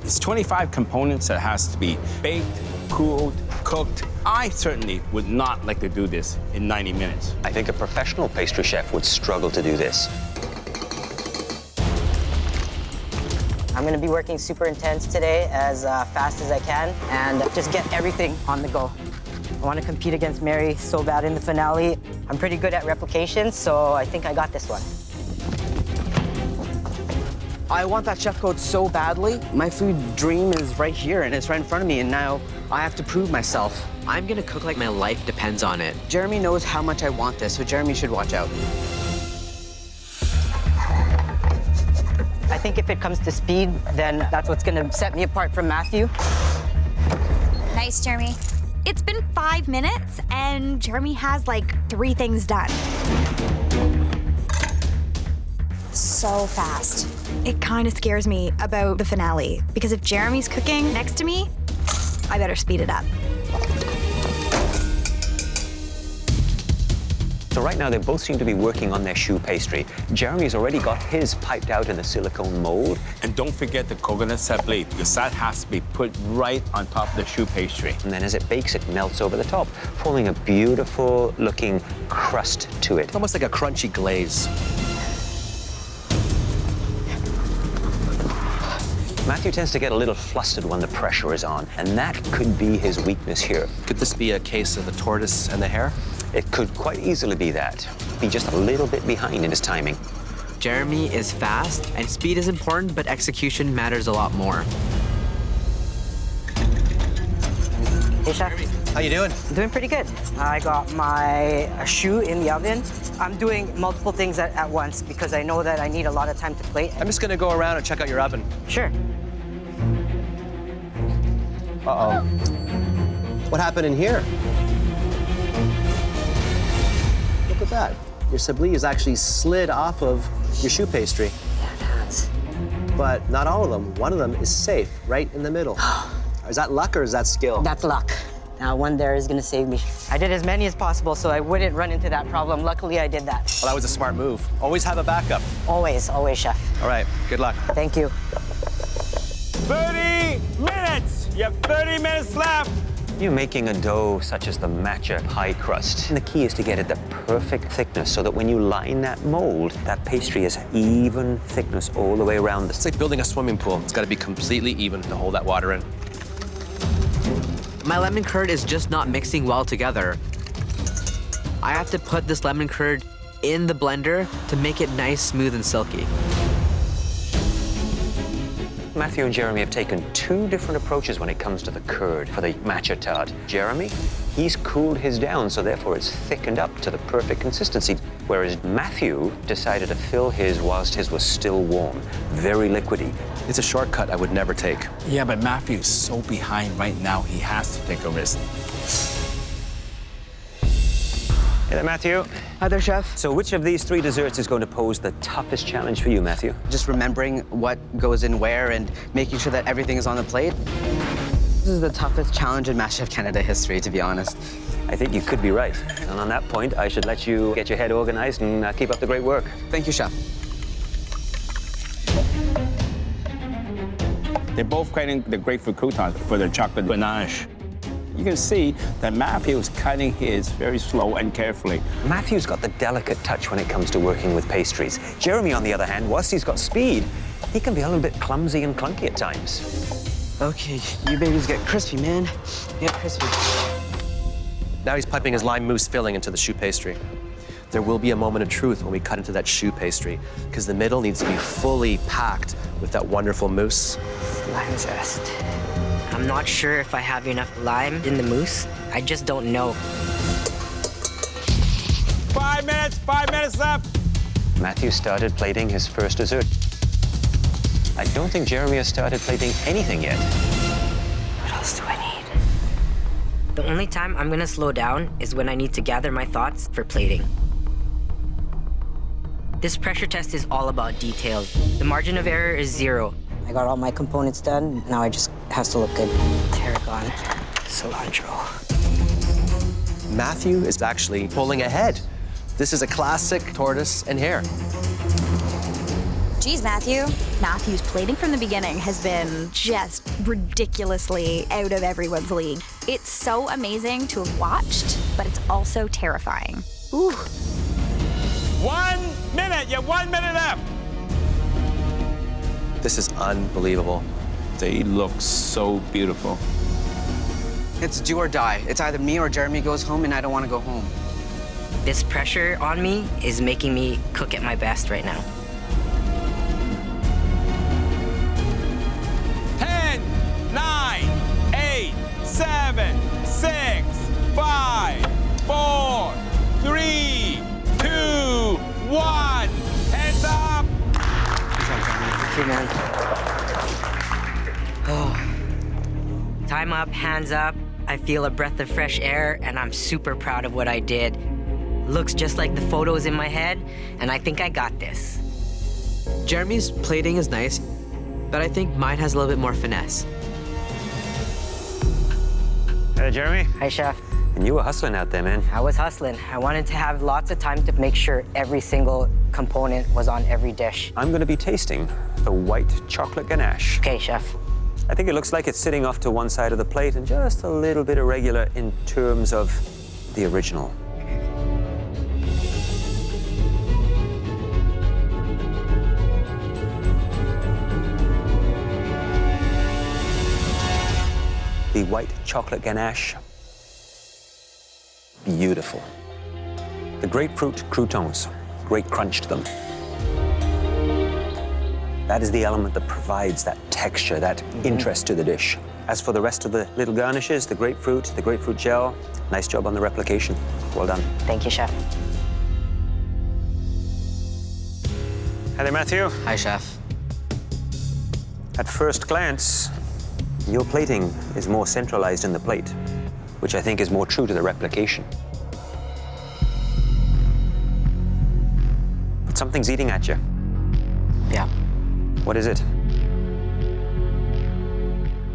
It's 25 components that has to be baked, cooled, cooked. I certainly would not like to do this in 90 minutes. I think a professional pastry chef would struggle to do this. I'm gonna be working super intense today, as fast as I can, and just get everything on the go. I wanna compete against Mary so bad in the finale. I'm pretty good at replication, so I think I got this one. I want that chef coat so badly. My food dream is right here, and it's right in front of me, and now I have to prove myself. I'm gonna cook like my life depends on it. Jeremy knows how much I want this, so Jeremy should watch out. I think if it comes to speed, then that's what's gonna set me apart from Matthew. Nice, Jeremy. It's been 5 minutes, and Jeremy has like 3 things done. So fast. It kind of scares me about the finale, because if Jeremy's cooking next to me, I better speed it up. So right now, they both seem to be working on their choux pastry. Jeremy's already got his piped out in the silicone mold. And don't forget the coconut sablé, because that has to be put right on top of the choux pastry. And then as it bakes, it melts over the top, forming a beautiful looking crust to it. It's almost like a crunchy glaze. Matthew tends to get a little flustered when the pressure is on, and that could be his weakness here. Could this be a case of the tortoise and the hare? It could quite easily be that. Be just a little bit behind in his timing. Jeremy is fast, and speed is important, but execution matters a lot more. Hey, Chef. How you doing? Doing pretty good. I got my choux in the oven. I'm doing multiple things at once because I know that I need a lot of time to plate. I'm just gonna go around and check out your oven. Sure. Uh-oh. What happened in here? Look at that. Your sablé is actually slid off of your choux pastry. Yeah, it has. But not all of them. One of them is safe, right in the middle. Is that luck or is that skill? That's luck. Now, one there is gonna save me. I did as many as possible so I wouldn't run into that problem. Luckily, I did that. Well, that was a smart move. Always have a backup. Always, always, Chef. All right, good luck. Thank you. 30 minutes! You have 30 minutes left! You're making a dough such as the matcha pie crust. And the key is to get it the perfect thickness so that when you line that mold, that pastry is even thickness all the way around. It's like building a swimming pool. It's got to be completely even to hold that water in. My lemon curd is just not mixing well together. I have to put this lemon curd in the blender to make it nice, smooth, and silky. Matthew and Jeremy have taken two different approaches when it comes to the curd for the matcha tart. Jeremy, he's cooled his down, so therefore it's thickened up to the perfect consistency. Whereas Matthew decided to fill his whilst his was still warm, very liquidy. It's a shortcut I would never take. Yeah, but Matthew's so behind right now, he has to take a risk. Hey there, Matthew. Hi there, Chef. So which of these three desserts is going to pose the toughest challenge for you, Matthew? Just remembering what goes in where and making sure that everything is on the plate. This is the toughest challenge in MasterChef Canada history, to be honest. I think you could be right. And on that point, I should let you get your head organized and keep up the great work. Thank you, Chef. They're both cutting the grapefruit croutons for the chocolate ganache. You can see that Matthew is cutting his very slow and carefully. Matthew's got the delicate touch when it comes to working with pastries. Jeremy, on the other hand, whilst he's got speed, he can be a little bit clumsy and clunky at times. Okay, you babies get crispy, man. Get crispy. Now he's piping his lime mousse filling into the choux pastry. There will be a moment of truth when we cut into that choux pastry, because the middle needs to be fully packed with that wonderful mousse. Lime zest. I'm not sure if I have enough lime in the mousse. I just don't know. 5 minutes left. Matthew started plating his first dessert. I don't think Jeremy has started plating anything yet. What else do I need? The only time I'm gonna slow down is when I need to gather my thoughts for plating. This pressure test is all about details. The margin of error is 0. I got all my components done. Now I just has to look good. Tarragon, cilantro. Matthew is actually pulling ahead. This is a classic tortoise and hare. Geez, Matthew. Matthew's plating from the beginning has been just ridiculously out of everyone's league. It's so amazing to have watched, but it's also terrifying. Ooh. 1 minute, you have 1 minute left. This is unbelievable. They look so beautiful. It's do or die. It's either me or Jeremy goes home, and I don't want to go home. This pressure on me is making me cook at my best right now. 10, 9, 8, 7, 6, 5, 4, 3, 2, 1. Hands up! Man. Oh. Time up, hands up. I feel a breath of fresh air, and I'm super proud of what I did. Looks just like the photos in my head, and I think I got this. Jeremy's plating is nice, but I think mine has a little bit more finesse. Hey, Jeremy. Hi, Chef. And you were hustling out there, man. I was hustling. I wanted to have lots of time to make sure every single component was on every dish. I'm going to be tasting the white chocolate ganache. Okay, chef. I think it looks like it's sitting off to one side of the plate and just a little bit irregular in terms of the original. The white chocolate ganache, beautiful. The grapefruit croutons, great crunch to them. That is the element that provides that texture, that interest to the dish. As for the rest of the little garnishes, the grapefruit gel, nice job on the replication. Well done. Thank you, chef. Hi there, Matthew. Hi, chef. At first glance, your plating is more centralized in the plate, which I think is more true to the replication. But something's eating at you. Yeah. What is it?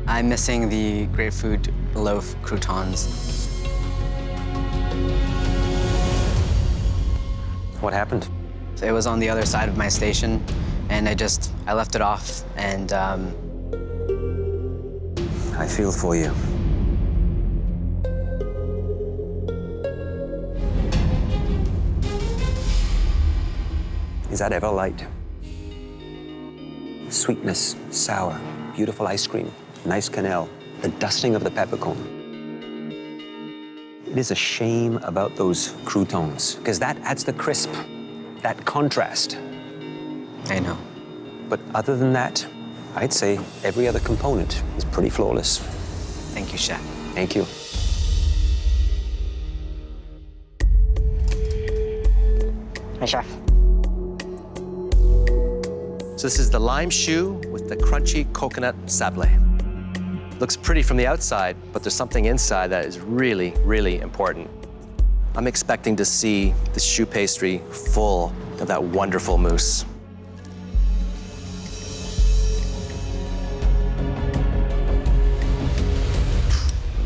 I'm missing the grapefruit loaf croutons. What happened? It was on the other side of my station, and I left it off, and I feel for you. Is that ever light? Sweetness, sour, beautiful ice cream, nice quenelle, the dusting of the peppercorn. It is a shame about those croutons, because that adds the crisp, that contrast. I know. But other than that, I'd say every other component is pretty flawless. Thank you, chef. Thank you. Hi, chef. So this is the lime choux with the crunchy coconut sablé. Looks pretty from the outside, but there's something inside that is really, really important. I'm expecting to see the choux pastry full of that wonderful mousse.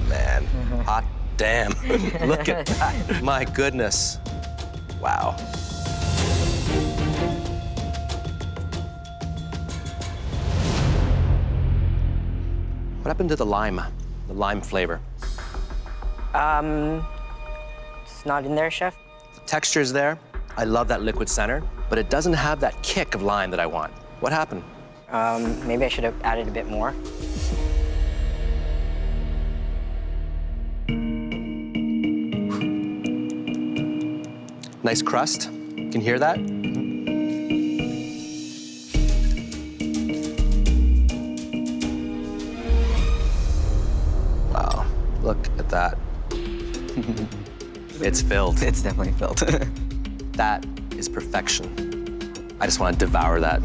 Man, hot damn. Look at that. My goodness. Wow. What happened to the lime flavor? It's not in there, chef. The texture's there. I love that liquid center, but it doesn't have that kick of lime that I want. What happened? Maybe I should have added a bit more. Nice crust. You can hear that? Wow, look at that. It's filled. It's definitely filled. That is perfection. I just want to devour that.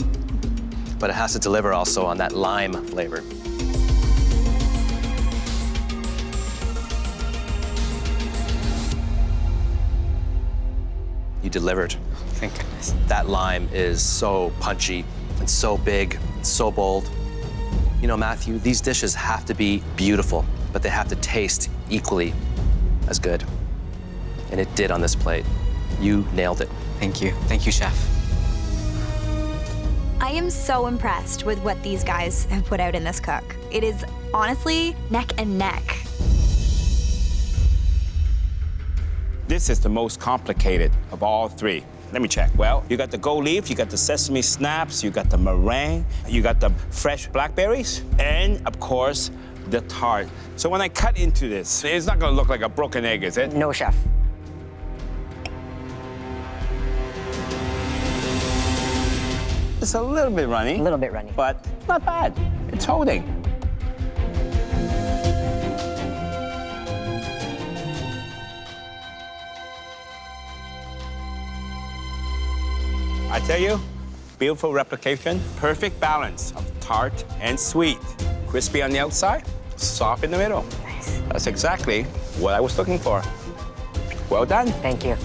But it has to deliver also on that lime flavor. You delivered. Thank goodness. That lime is so punchy and so big and so bold. You know, Matthew, these dishes have to be beautiful, but they have to taste equally as good. And it did on this plate. You nailed it. Thank you. Thank you, chef. I am so impressed with what these guys have put out in this cook. It is honestly neck and neck. This is the most complicated of all three. Let me check. Well, you got the gold leaf, you got the sesame snaps, you got the meringue, you got the fresh blackberries, and of course, the tart. So when I cut into this, it's not gonna look like a broken egg, is it? No, chef. It's a little bit runny. A little bit runny. But not bad. It's holding. I tell you, beautiful replication, perfect balance of tart and sweet. Crispy on the outside, soft in the middle. Nice. That's exactly what I was looking for. Well done. Thank you.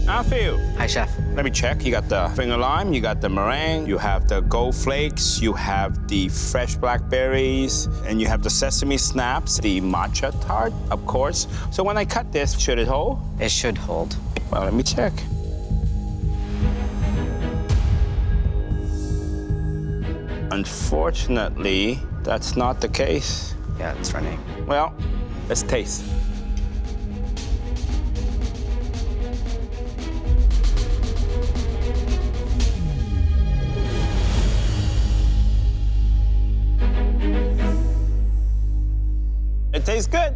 Matthew. Hi, Chef. Let me check. You got the finger lime, you got the meringue, you have the gold flakes, you have the fresh blackberries, and you have the sesame snaps, the matcha tart, of course. So when I cut this, should it hold? It should hold. Well, let me check. Unfortunately, that's not the case. Yeah, it's running. Well, let's taste. It tastes good.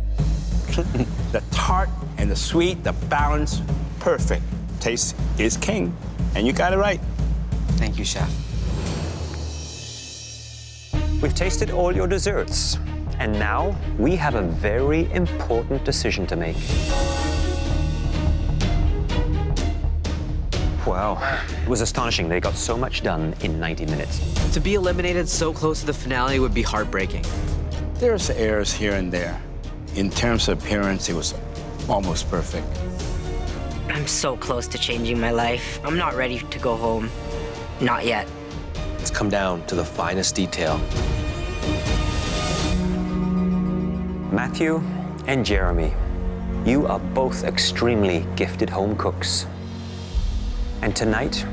The tart and the sweet, the balance, perfect. Taste is king, and you got it right. Thank you, Chef. We've tasted all your desserts, and now we have a very important decision to make. Wow, it was astonishing they got so much done in 90 minutes. To be eliminated so close to the finale would be heartbreaking. There's errors here and there. In terms of appearance, it was almost perfect. I'm so close to changing my life. I'm not ready to go home. Not yet. It's come down to the finest detail. Matthew and Jeremy, you are both extremely gifted home cooks. And tonight,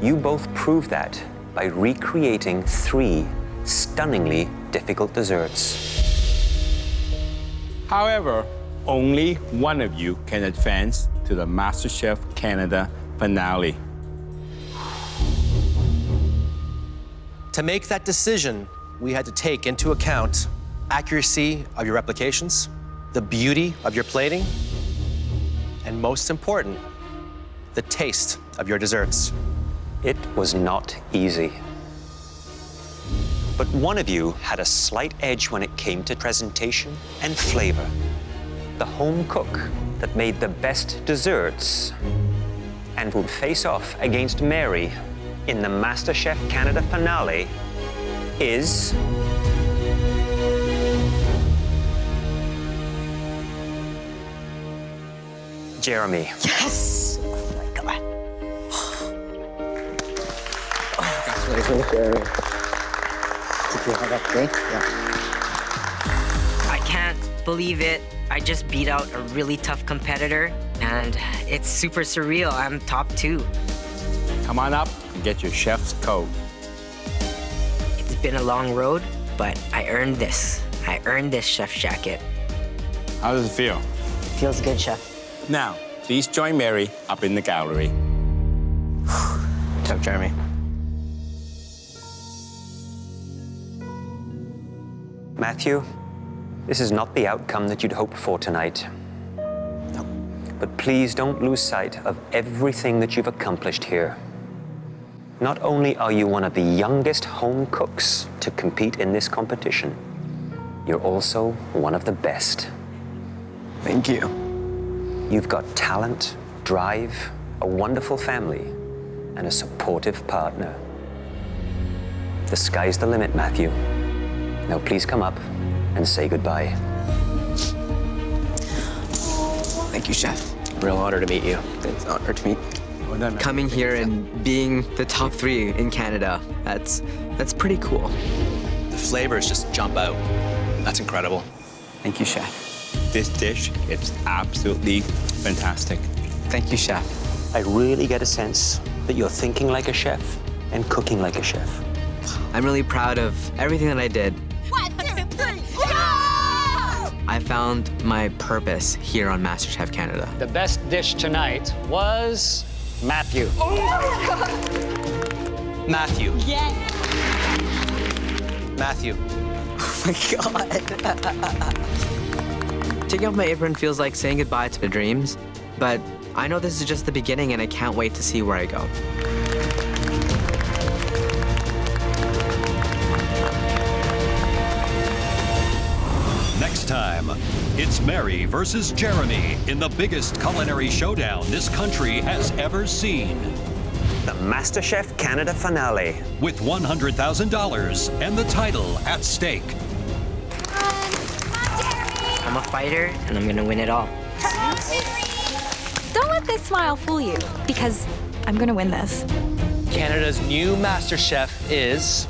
you both proved that by recreating 3 stunningly difficult desserts. However, only one of you can advance to the MasterChef Canada finale. To make that decision, we had to take into account accuracy of your replications, the beauty of your plating, and most important, the taste of your desserts. It was not easy. But one of you had a slight edge when it came to presentation and flavor. The home cook that made the best desserts and would face off against Mary in the MasterChef Canada finale is... Jeremy. Yes! Oh my God. Congratulations, Jeremy. Did you have that cake? Yeah. I can't believe it. I just beat out a really tough competitor, and it's super surreal. I'm top 2. Come on up and get your chef's coat. It's been a long road, but I earned this. I earned this chef's jacket. How does it feel? Feels good, Chef. Now, please join Mary up in the gallery. Tough, Jeremy. Matthew, this is not the outcome that you'd hoped for tonight. No. But please don't lose sight of everything that you've accomplished here. Not only are you one of the youngest home cooks to compete in this competition, you're also one of the best. Thank you. You've got talent, drive, a wonderful family, and a supportive partner. The sky's the limit, Matthew. Now please come up and say goodbye. Thank you, Chef. Real honor to meet you. It's an honor to meet you. Coming here and being the top 3 in Canada, that's pretty cool. The flavors just jump out. That's incredible. Thank you, Chef. This dish is absolutely fantastic. Thank you, Chef. I really get a sense that you're thinking like a chef and cooking like a chef. I'm really proud of everything that I did. 1, 2, 3, go! I found my purpose here on MasterChef Canada. The best dish tonight was Matthew. Oh my God! Matthew. Yes. Matthew. Oh my God. Taking off my apron feels like saying goodbye to my dreams, but I know this is just the beginning and I can't wait to see where I go. Next time, it's Mary versus Jeremy in the biggest culinary showdown this country has ever seen. The MasterChef Canada finale. With $100,000 and the title at stake. I'm a fighter, and I'm gonna win it all. Don't let this smile fool you, because I'm gonna win this. Canada's new Master Chef is...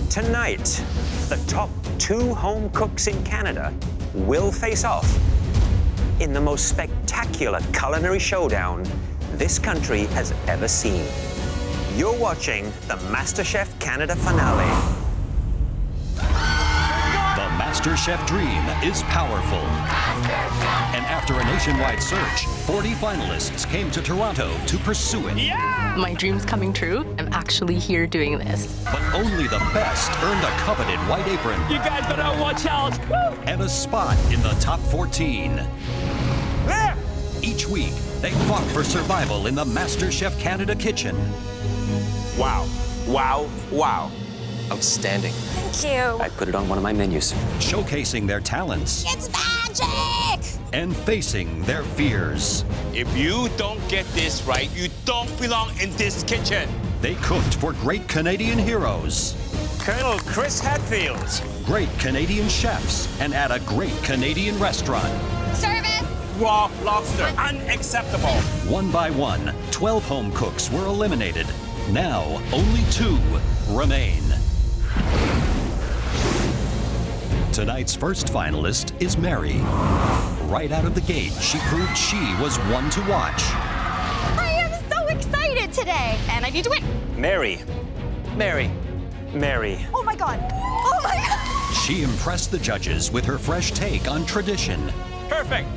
Tonight, the top 2 home cooks in Canada will face off in the most spectacular culinary showdown this country has ever seen. You're watching the MasterChef Canada finale. The MasterChef dream is powerful. And after a nationwide search, 40 finalists came to Toronto to pursue it. My dream's coming true. I'm actually here doing this. But only the best earned a coveted white apron. You guys better watch out. And a spot in the top 14. Each week, they fought for survival in the MasterChef Canada kitchen. Wow, wow, wow. Outstanding. Thank you. I put it on one of my menus. Showcasing their talents. It's magic! And facing their fears. If you don't get this right, you don't belong in this kitchen. They cooked for great Canadian heroes. Colonel Chris Hadfield. Great Canadian chefs, and at a great Canadian restaurant. Service! Raw lobster, unacceptable. One by one, 12 home cooks were eliminated. Now, only 2 remain. Tonight's first finalist is Mary. Right out of the gate, she proved she was one to watch. I am so excited today, and I need to win. Mary. Mary. Mary. Oh my God. Oh my God. She impressed the judges with her fresh take on tradition. Perfect.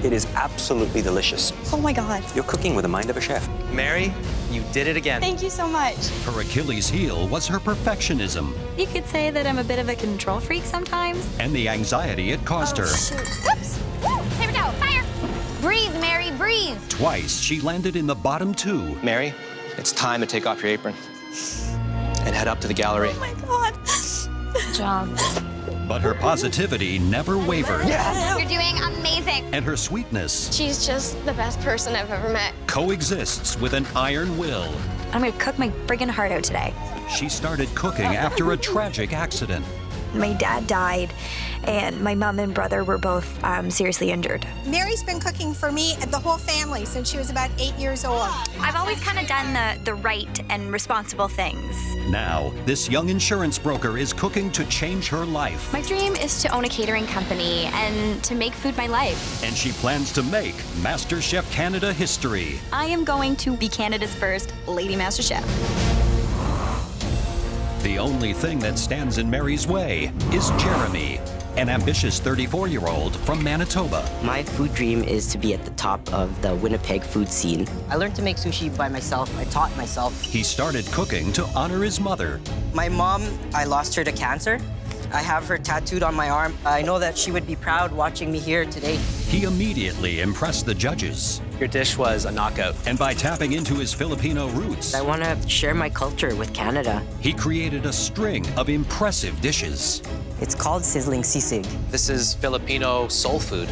It is absolutely delicious. Oh my God. You're cooking with the mind of a chef. Mary, you did it again. Thank you so much. Her Achilles heel was her perfectionism. You could say that I'm a bit of a control freak sometimes. And the anxiety it caused her. Shoot. Whoops. Woo. Here we go. Fire. Breathe, Mary, breathe. Twice she landed in the bottom 2. Mary, it's time to take off your apron and head up to the gallery. Oh my God. Good job. But her positivity never wavered. You're doing amazing. And her sweetness She's just the best person I've ever met. coexists with an iron will. I'm gonna cook my friggin' heart out today. She started cooking after a tragic accident. My dad died, and my mom and brother were both seriously injured. Mary's been cooking for me and the whole family since she was about 8 years old. I've always kind of done the right and responsible things. Now, this young insurance broker is cooking to change her life. My dream is to own a catering company and to make food my life. And she plans to make MasterChef Canada history. I am going to be Canada's first Lady Master Chef. The only thing that stands in Mary's way is Jeremy, an ambitious 34-year-old from Manitoba. My food dream is to be at the top of the Winnipeg food scene. I learned to make sushi by myself. I taught myself. He started cooking to honor his mother. My mom, I lost her to cancer. I have her tattooed on my arm. I know that she would be proud watching me here today. He immediately impressed the judges. Your dish was a knockout. And by tapping into his Filipino roots, I want to share my culture with Canada. he created a string of impressive dishes. It's called sizzling sisig. This is Filipino soul food.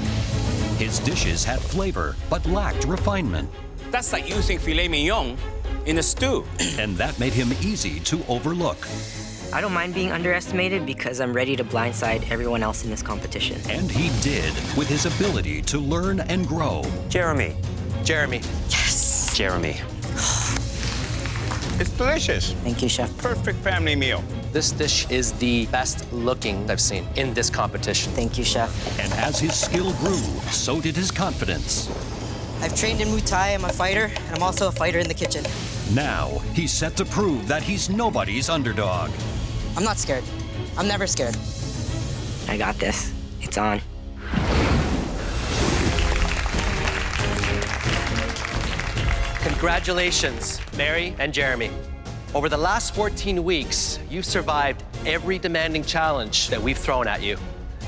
His dishes had flavor, but lacked refinement. That's like using filet mignon in a stew. And that made him easy to overlook. I don't mind being underestimated because I'm ready to blindside everyone else in this competition. And he did, with his ability to learn and grow. Jeremy. Jeremy. Yes! Jeremy. It's delicious. Thank you, Chef. Perfect family meal. This dish is the best looking I've seen in this competition. Thank you, Chef. And as his skill grew, so did his confidence. I've trained in Muay Thai. I'm a fighter, and I'm also a fighter in the kitchen. Now, he's set to prove that he's nobody's underdog. I'm not scared. I'm never scared. I got this. It's on. Congratulations, Mary and Jeremy. Over the last 14 weeks, you've survived every demanding challenge that we've thrown at you.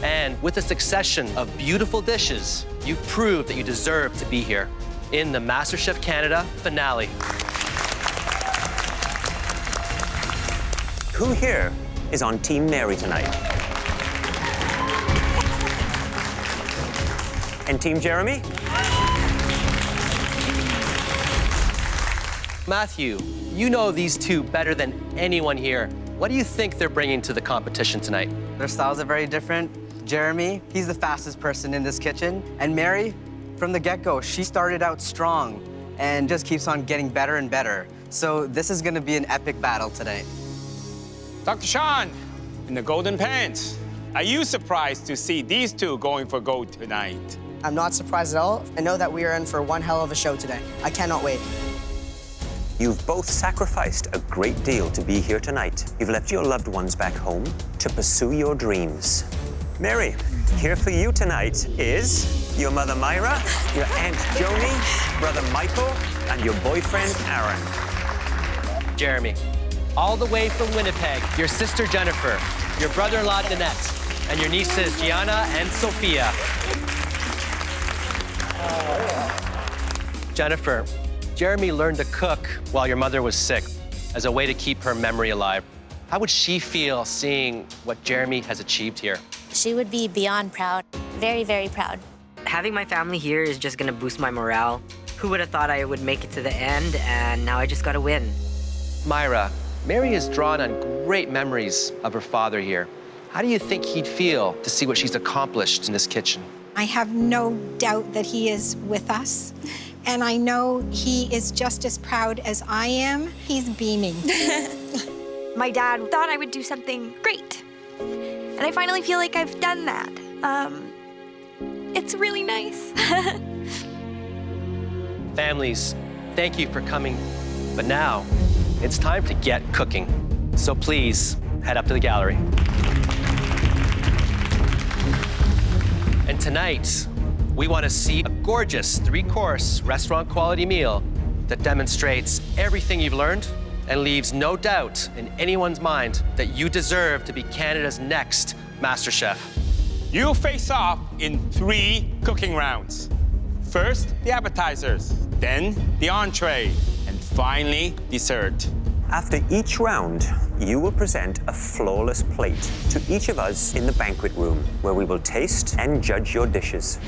And with a succession of beautiful dishes, you've proved that you deserve to be here in the MasterChef Canada finale. Who here is on Team Mary tonight? And Team Jeremy? Matthew, you know these two better than anyone here. What do you think they're bringing to the competition tonight? Their styles are very different. Jeremy, he's the fastest person in this kitchen. And Mary, from the get-go, she started out strong and just keeps on getting better and better. So this is gonna be an epic battle tonight. Dr. Sean, in the golden pants, are you surprised to see these two going for gold tonight? I'm not surprised at all. I know that we are in for one hell of a show today. I cannot wait. You've both sacrificed a great deal to be here tonight. You've left your loved ones back home to pursue your dreams. Mary, here for you tonight is your mother Myra, your Aunt Joni, brother Michael, and your boyfriend Aaron. Jeremy, all the way from Winnipeg, your sister Jennifer, your brother-in-law Nanette, and your nieces Gianna and Sophia. Jennifer, Jeremy learned to cook while your mother was sick as a way to keep her memory alive. How would she feel seeing what Jeremy has achieved here? She would be beyond proud. Very, very proud. Having my family here is just gonna boost my morale. Who would have thought I would make it to the end, and now I just gotta win. Myra, Mary has drawn on great memories of her father here. How do you think he'd feel to see what she's accomplished in this kitchen? I have no doubt that he is with us. And I know he is just as proud as I am. He's beaming. My dad thought I would do something great. And I finally feel like I've done that. It's really nice. Families, thank you for coming. But now, it's time to get cooking. So please, head up to the gallery. And tonight, we want to see a gorgeous 3-course restaurant quality meal that demonstrates everything you've learned and leaves no doubt in anyone's mind that you deserve to be Canada's next MasterChef. You face off in 3 cooking rounds. First, the appetizers, then the entree, and finally, dessert. After each round, you will present a flawless plate to each of us in the banquet room, where we will taste and judge your dishes.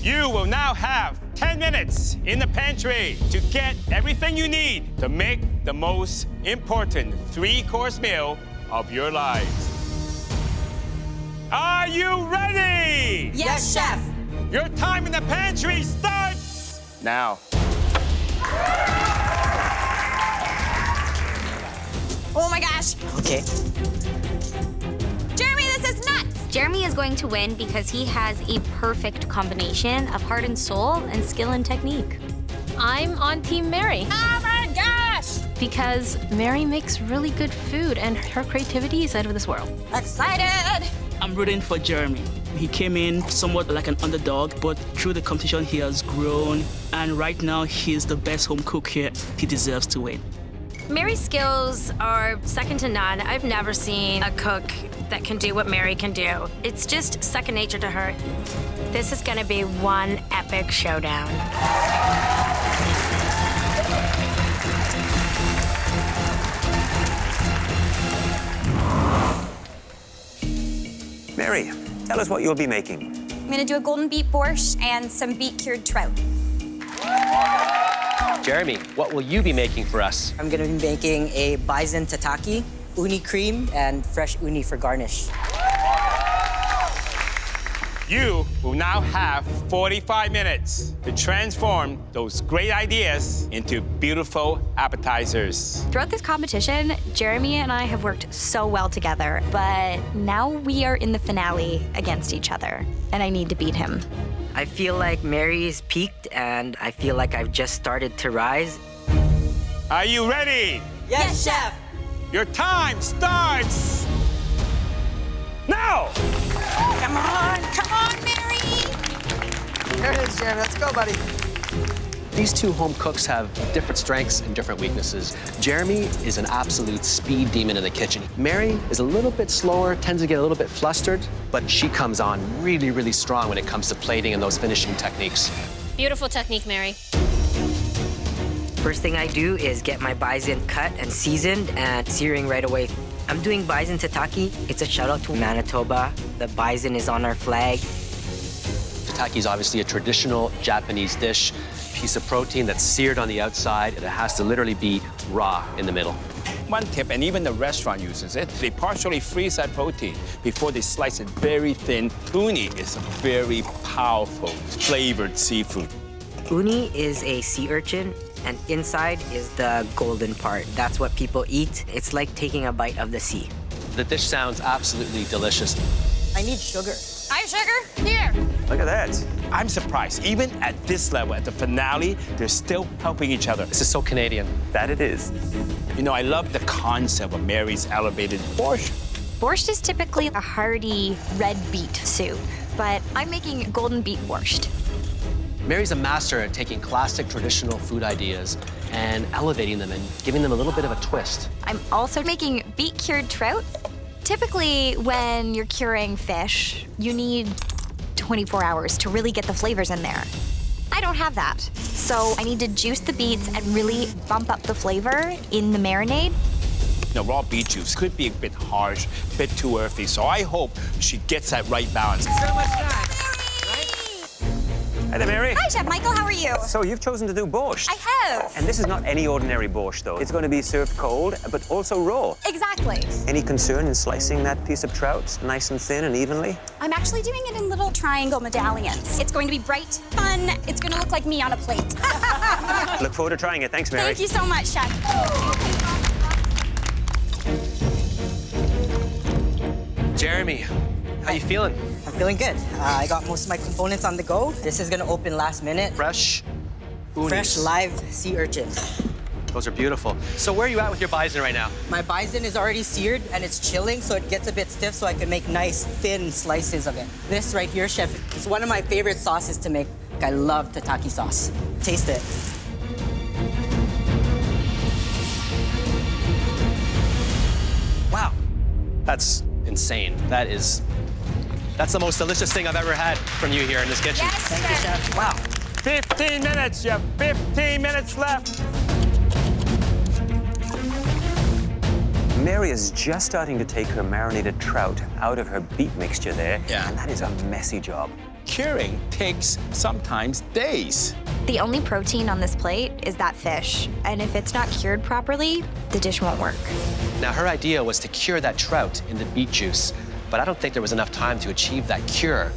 You will now have 10 minutes in the pantry to get everything you need to make the most important 3-course meal of your lives. Are you ready? Yes, Chef. Your time in the pantry starts now. Oh my gosh. Okay. Jeremy, this is nuts. Jeremy is going to win because he has a perfect combination of heart and soul and skill and technique. I'm on Team Mary. Oh my gosh. Because Mary makes really good food and her creativity is out of this world. Excited. I'm rooting for Jeremy. He came in somewhat like an underdog, but through the competition he has grown, and right now he's the best home cook here. He deserves to win. Mary's skills are second to none. I've never seen a cook that can do what Mary can do. It's just second nature to her. This is gonna be one epic showdown. Mary, tell us what you'll be making. I'm gonna do a golden beet borscht and some beet cured trout. Jeremy, what will you be making for us? I'm gonna be making a bison tataki, uni cream, and fresh uni for garnish. You will now have 45 minutes to transform those great ideas into beautiful appetizers. Throughout this competition, Jeremy and I have worked so well together, but now we are in the finale against each other, and I need to beat him. I feel like Mary's peaked, and I feel like I've just started to rise. Are you ready? Yes, Chef. Your time starts now! Come on, Mary. There it is, Jeremy. Let's go, buddy. These two home cooks have different strengths and different weaknesses. Jeremy is an absolute speed demon in the kitchen. Mary is a little bit slower, tends to get a little bit flustered, but she comes on really, really strong when it comes to plating and those finishing techniques. Beautiful technique, Mary. First thing I do is get my bison cut and seasoned and searing right away. I'm doing bison tataki. It's a shout out to Manitoba. The bison is on our flag. Tataki is obviously a traditional Japanese dish, piece of protein that's seared on the outside, and it has to literally be raw in the middle. One tip, and even the restaurant uses it, they partially freeze that protein before they slice it very thin. Uni is a very powerful, flavored seafood. Uni is a sea urchin, and inside is the golden part. That's what people eat. It's like taking a bite of the sea. The dish sounds absolutely delicious. I need sugar. I have sugar. Here. Look at that. I'm surprised, even at this level, at the finale, they're still helping each other. This is so Canadian. That it is. You know, I love the concept of Mary's elevated borscht. Borscht is typically a hearty red beet soup, but I'm making golden beet borscht. Mary's a master at taking classic traditional food ideas and elevating them and giving them a little bit of a twist. I'm also making beet cured trout. Typically, when you're curing fish, you need 24 hours to really get the flavors in there. I don't have that. So I need to juice the beets and really bump up the flavor in the marinade. The raw beet juice could be a bit harsh, a bit too earthy, so I hope she gets that right balance. So much time. Hi there, Mary. Hi, Chef Michael. How are you? So you've chosen to do borscht. I have. And this is not any ordinary borscht, though. It's going to be served cold, but also raw. Exactly. Any concern in slicing that piece of trout nice and thin and evenly? I'm actually doing it in little triangle medallions. It's going to be bright, fun. It's going to look like me on a plate. Look forward to trying it. Thanks, Mary. Thank you so much, Chef. Jeremy, how you feeling? I'm feeling good. I got most of my components on the go. This is gonna open last minute. Fresh unis. Fresh live sea urchin. Those are beautiful. So where are you at with your bison right now? My bison is already seared and it's chilling, so it gets a bit stiff so I can make nice, thin slices of it. This right here, Chef, is one of my favorite sauces to make. I love tataki sauce. Taste it. Wow, that's insane. That's the most delicious thing I've ever had from you here in this kitchen. Yes, Thank you, Chef. Wow. 15 minutes, you have 15 minutes left. Mary is just starting to take her marinated trout out of her beet mixture there. Yeah. And that is a messy job. Curing takes sometimes days. The only protein on this plate is that fish, and if it's not cured properly, the dish won't work. Now, her idea was to cure that trout in the beet juice, but I don't think there was enough time to achieve that cure.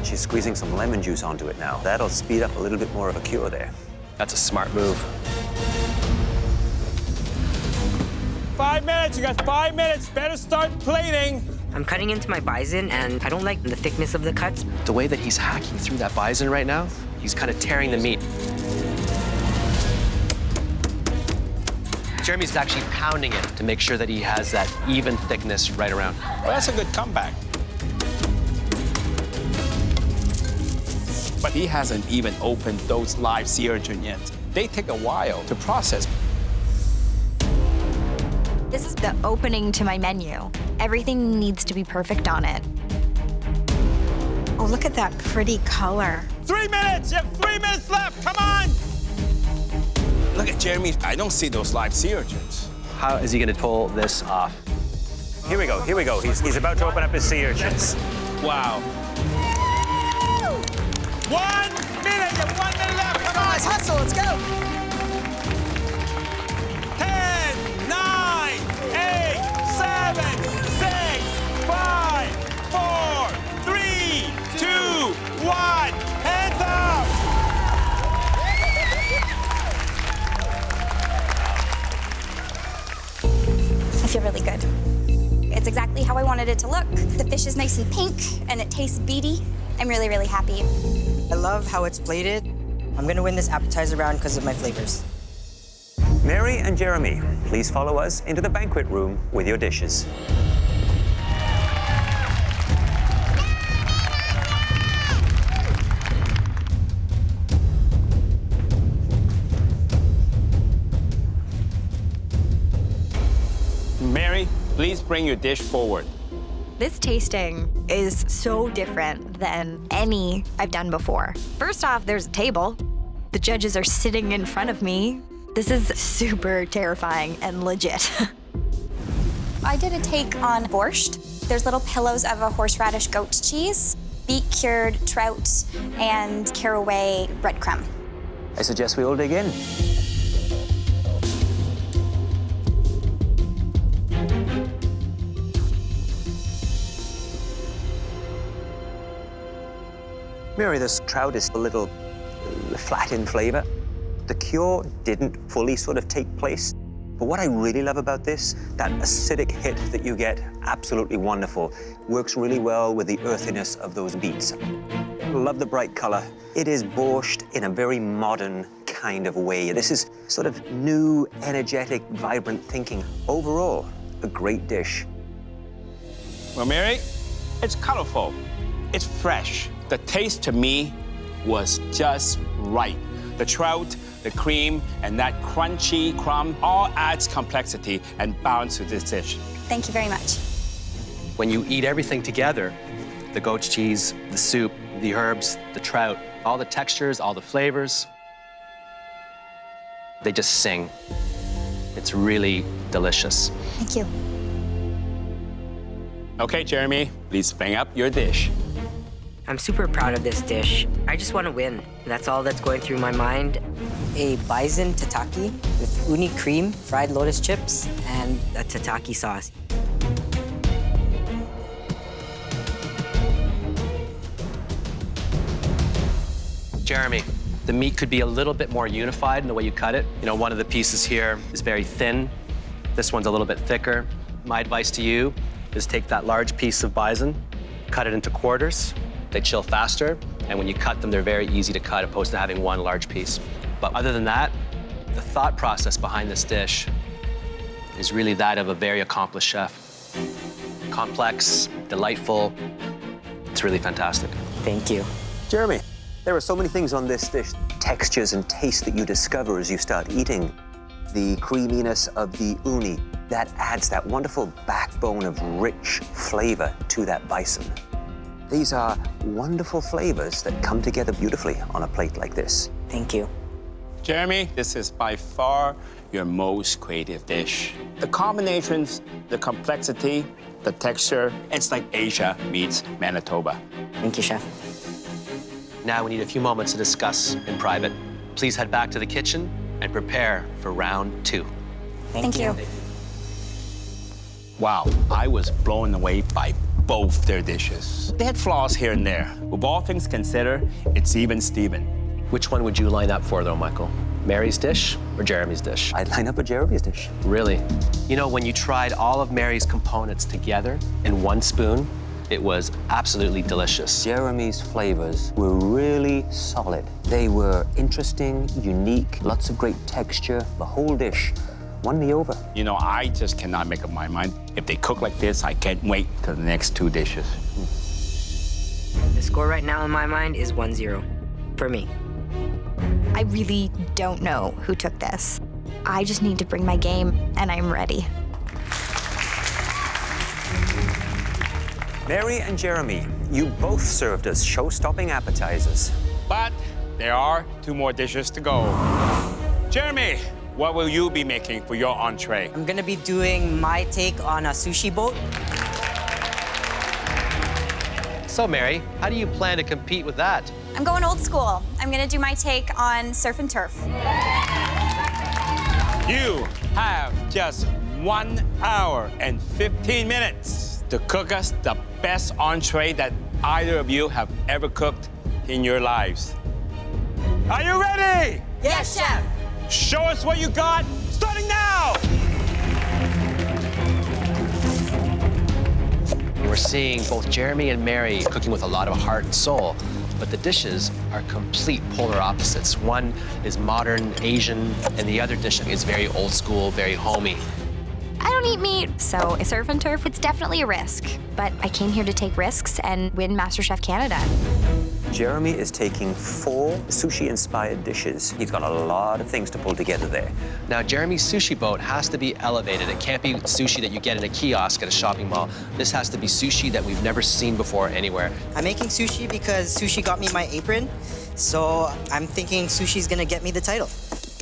She's squeezing some lemon juice onto it now. That'll speed up a little bit more of a cure there. That's a smart move. 5 minutes, you got 5 minutes. Better start plating. I'm cutting into my bison, and I don't like the thickness of the cuts. The way that he's hacking through that bison right now, he's kind of tearing the meat. Jeremy's actually pounding it to make sure that he has that even thickness right around. Well, that's a good comeback. But he hasn't even opened those live sea urchin yet. They take a while to process. This is the opening to my menu. Everything needs to be perfect on it. Oh, look at that pretty color. 3 minutes, you have 3 minutes left, come on! Look at Jeremy, I don't see those live sea urchins. How is he gonna pull this off? Here we go, here we go. He's about to open up his sea urchins. Wow. 1 minute, you have 1 minute left, come on! Let's hustle, let's go. 10, 9, 8, 7, 6, 5, 4, 3, 2, 1, hands up! I feel really good. It's exactly how I wanted it to look. The fish is nice and pink, and it tastes beety. I'm really, really happy. I love how it's plated. I'm gonna win this appetizer round because of my flavors. Mary and Jeremy, please follow us into the banquet room with your dishes. Mary, please bring your dish forward. This tasting is so different than any I've done before. First off, there's a table. The judges are sitting in front of me. This is super terrifying and legit. I did a take on borscht. There's little pillows of a horseradish goat cheese, beet cured trout, and caraway breadcrumb. I suggest we all dig in. Mary, this trout is a little flat in flavor. The cure didn't fully sort of take place. But what I really love about this, that acidic hit that you get, absolutely wonderful. Works really well with the earthiness of those beets. Love the bright color. It is borscht in a very modern kind of way. This is sort of new, energetic, vibrant thinking. Overall, a great dish. Well, Mary, it's colorful. It's fresh. The taste to me was just right. The trout, the cream, and that crunchy crumb all adds complexity and balance to this dish. Thank you very much. When you eat everything together, the goat cheese, the soup, the herbs, the trout, all the textures, all the flavors, they just sing. It's really delicious. Thank you. Okay, Jeremy, please bring up your dish. I'm super proud of this dish. I just want to win. That's all that's going through my mind. A bison tataki with uni cream, fried lotus chips, and a tataki sauce. Jeremy, the meat could be a little bit more unified in the way you cut it. You know, one of the pieces here is very thin. This one's a little bit thicker. My advice to you is take that large piece of bison, cut it into quarters. They chill faster, and when you cut them, they're very easy to cut, opposed to having one large piece. But other than that, the thought process behind this dish is really that of a very accomplished chef. Complex, delightful. It's really fantastic. Thank you. Jeremy, there are so many things on this dish, textures and taste that you discover as you start eating. The creaminess of the uni, that adds that wonderful backbone of rich flavor to that bison. These are wonderful flavors that come together beautifully on a plate like this. Thank you. Jeremy, this is by far your most creative dish. The combinations, the complexity, the texture, it's like Asia meets Manitoba. Thank you, Chef. Now we need a few moments to discuss in private. Please head back to the kitchen and prepare for round 2. Thank you. Wow, I was blown away by both their dishes. They had flaws here and there. With all things considered, it's even Steven. Which one would you line up for, though, Michael? Mary's dish or Jeremy's dish? I'd line up a Jeremy's dish. Really? You know, when you tried all of Mary's components together in one spoon, it was absolutely delicious. Jeremy's flavors were really solid. They were interesting, unique, lots of great texture. The whole dish won me over. You know, I just cannot make up my mind. If they cook like this, I can't wait till the next 2 dishes. The score right now in my mind is 1-0 for me. I really don't know who took this. I just need to bring my game, and I'm ready. Mary and Jeremy, you both served as show-stopping appetizers. But there are 2 more dishes to go. Jeremy, what will you be making for your entree? I'm gonna be doing my take on a sushi boat. So, Mary, how do you plan to compete with that? I'm going old school. I'm gonna do my take on surf and turf. You have just 1 hour and 15 minutes to cook us the best entree that either of you have ever cooked in your lives. Are you ready? Yes, Chef. Show us what you got, starting now! We're seeing both Jeremy and Mary cooking with a lot of heart and soul. but the dishes are complete polar opposites. One is modern Asian, and the other dish is very old school, very homey. I don't eat meat, so surf and turf, it's definitely a risk. But I came here to take risks and win MasterChef Canada. Jeremy is taking 4 sushi-inspired dishes. He's got a lot of things to pull together there. Now, Jeremy's sushi boat has to be elevated. It can't be sushi that you get in a kiosk at a shopping mall. This has to be sushi that we've never seen before anywhere. I'm making sushi because sushi got me my apron, so I'm thinking sushi's gonna get me the title.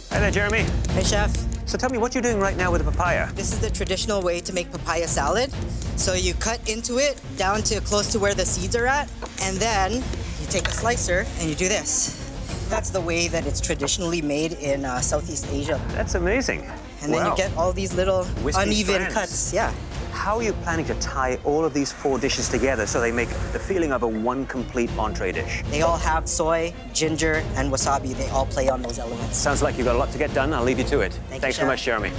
Hi there, Jeremy. Hey, chef. So tell me what you're doing right now with the papaya. This is the traditional way to make papaya salad. So you cut into it down to close to where the seeds are at, and then you take a slicer and you do this. That's the way that it's traditionally made in Southeast Asia. That's amazing. And then you get all these little Wispy uneven strands. cuts. Yeah. How are you planning to tie all of these 4 dishes together so they make the feeling of a one complete entree dish? They all have soy, ginger, and wasabi. They all play on those elements. Sounds like you've got a lot to get done. I'll leave you to it. Thanks so much, Jeremy.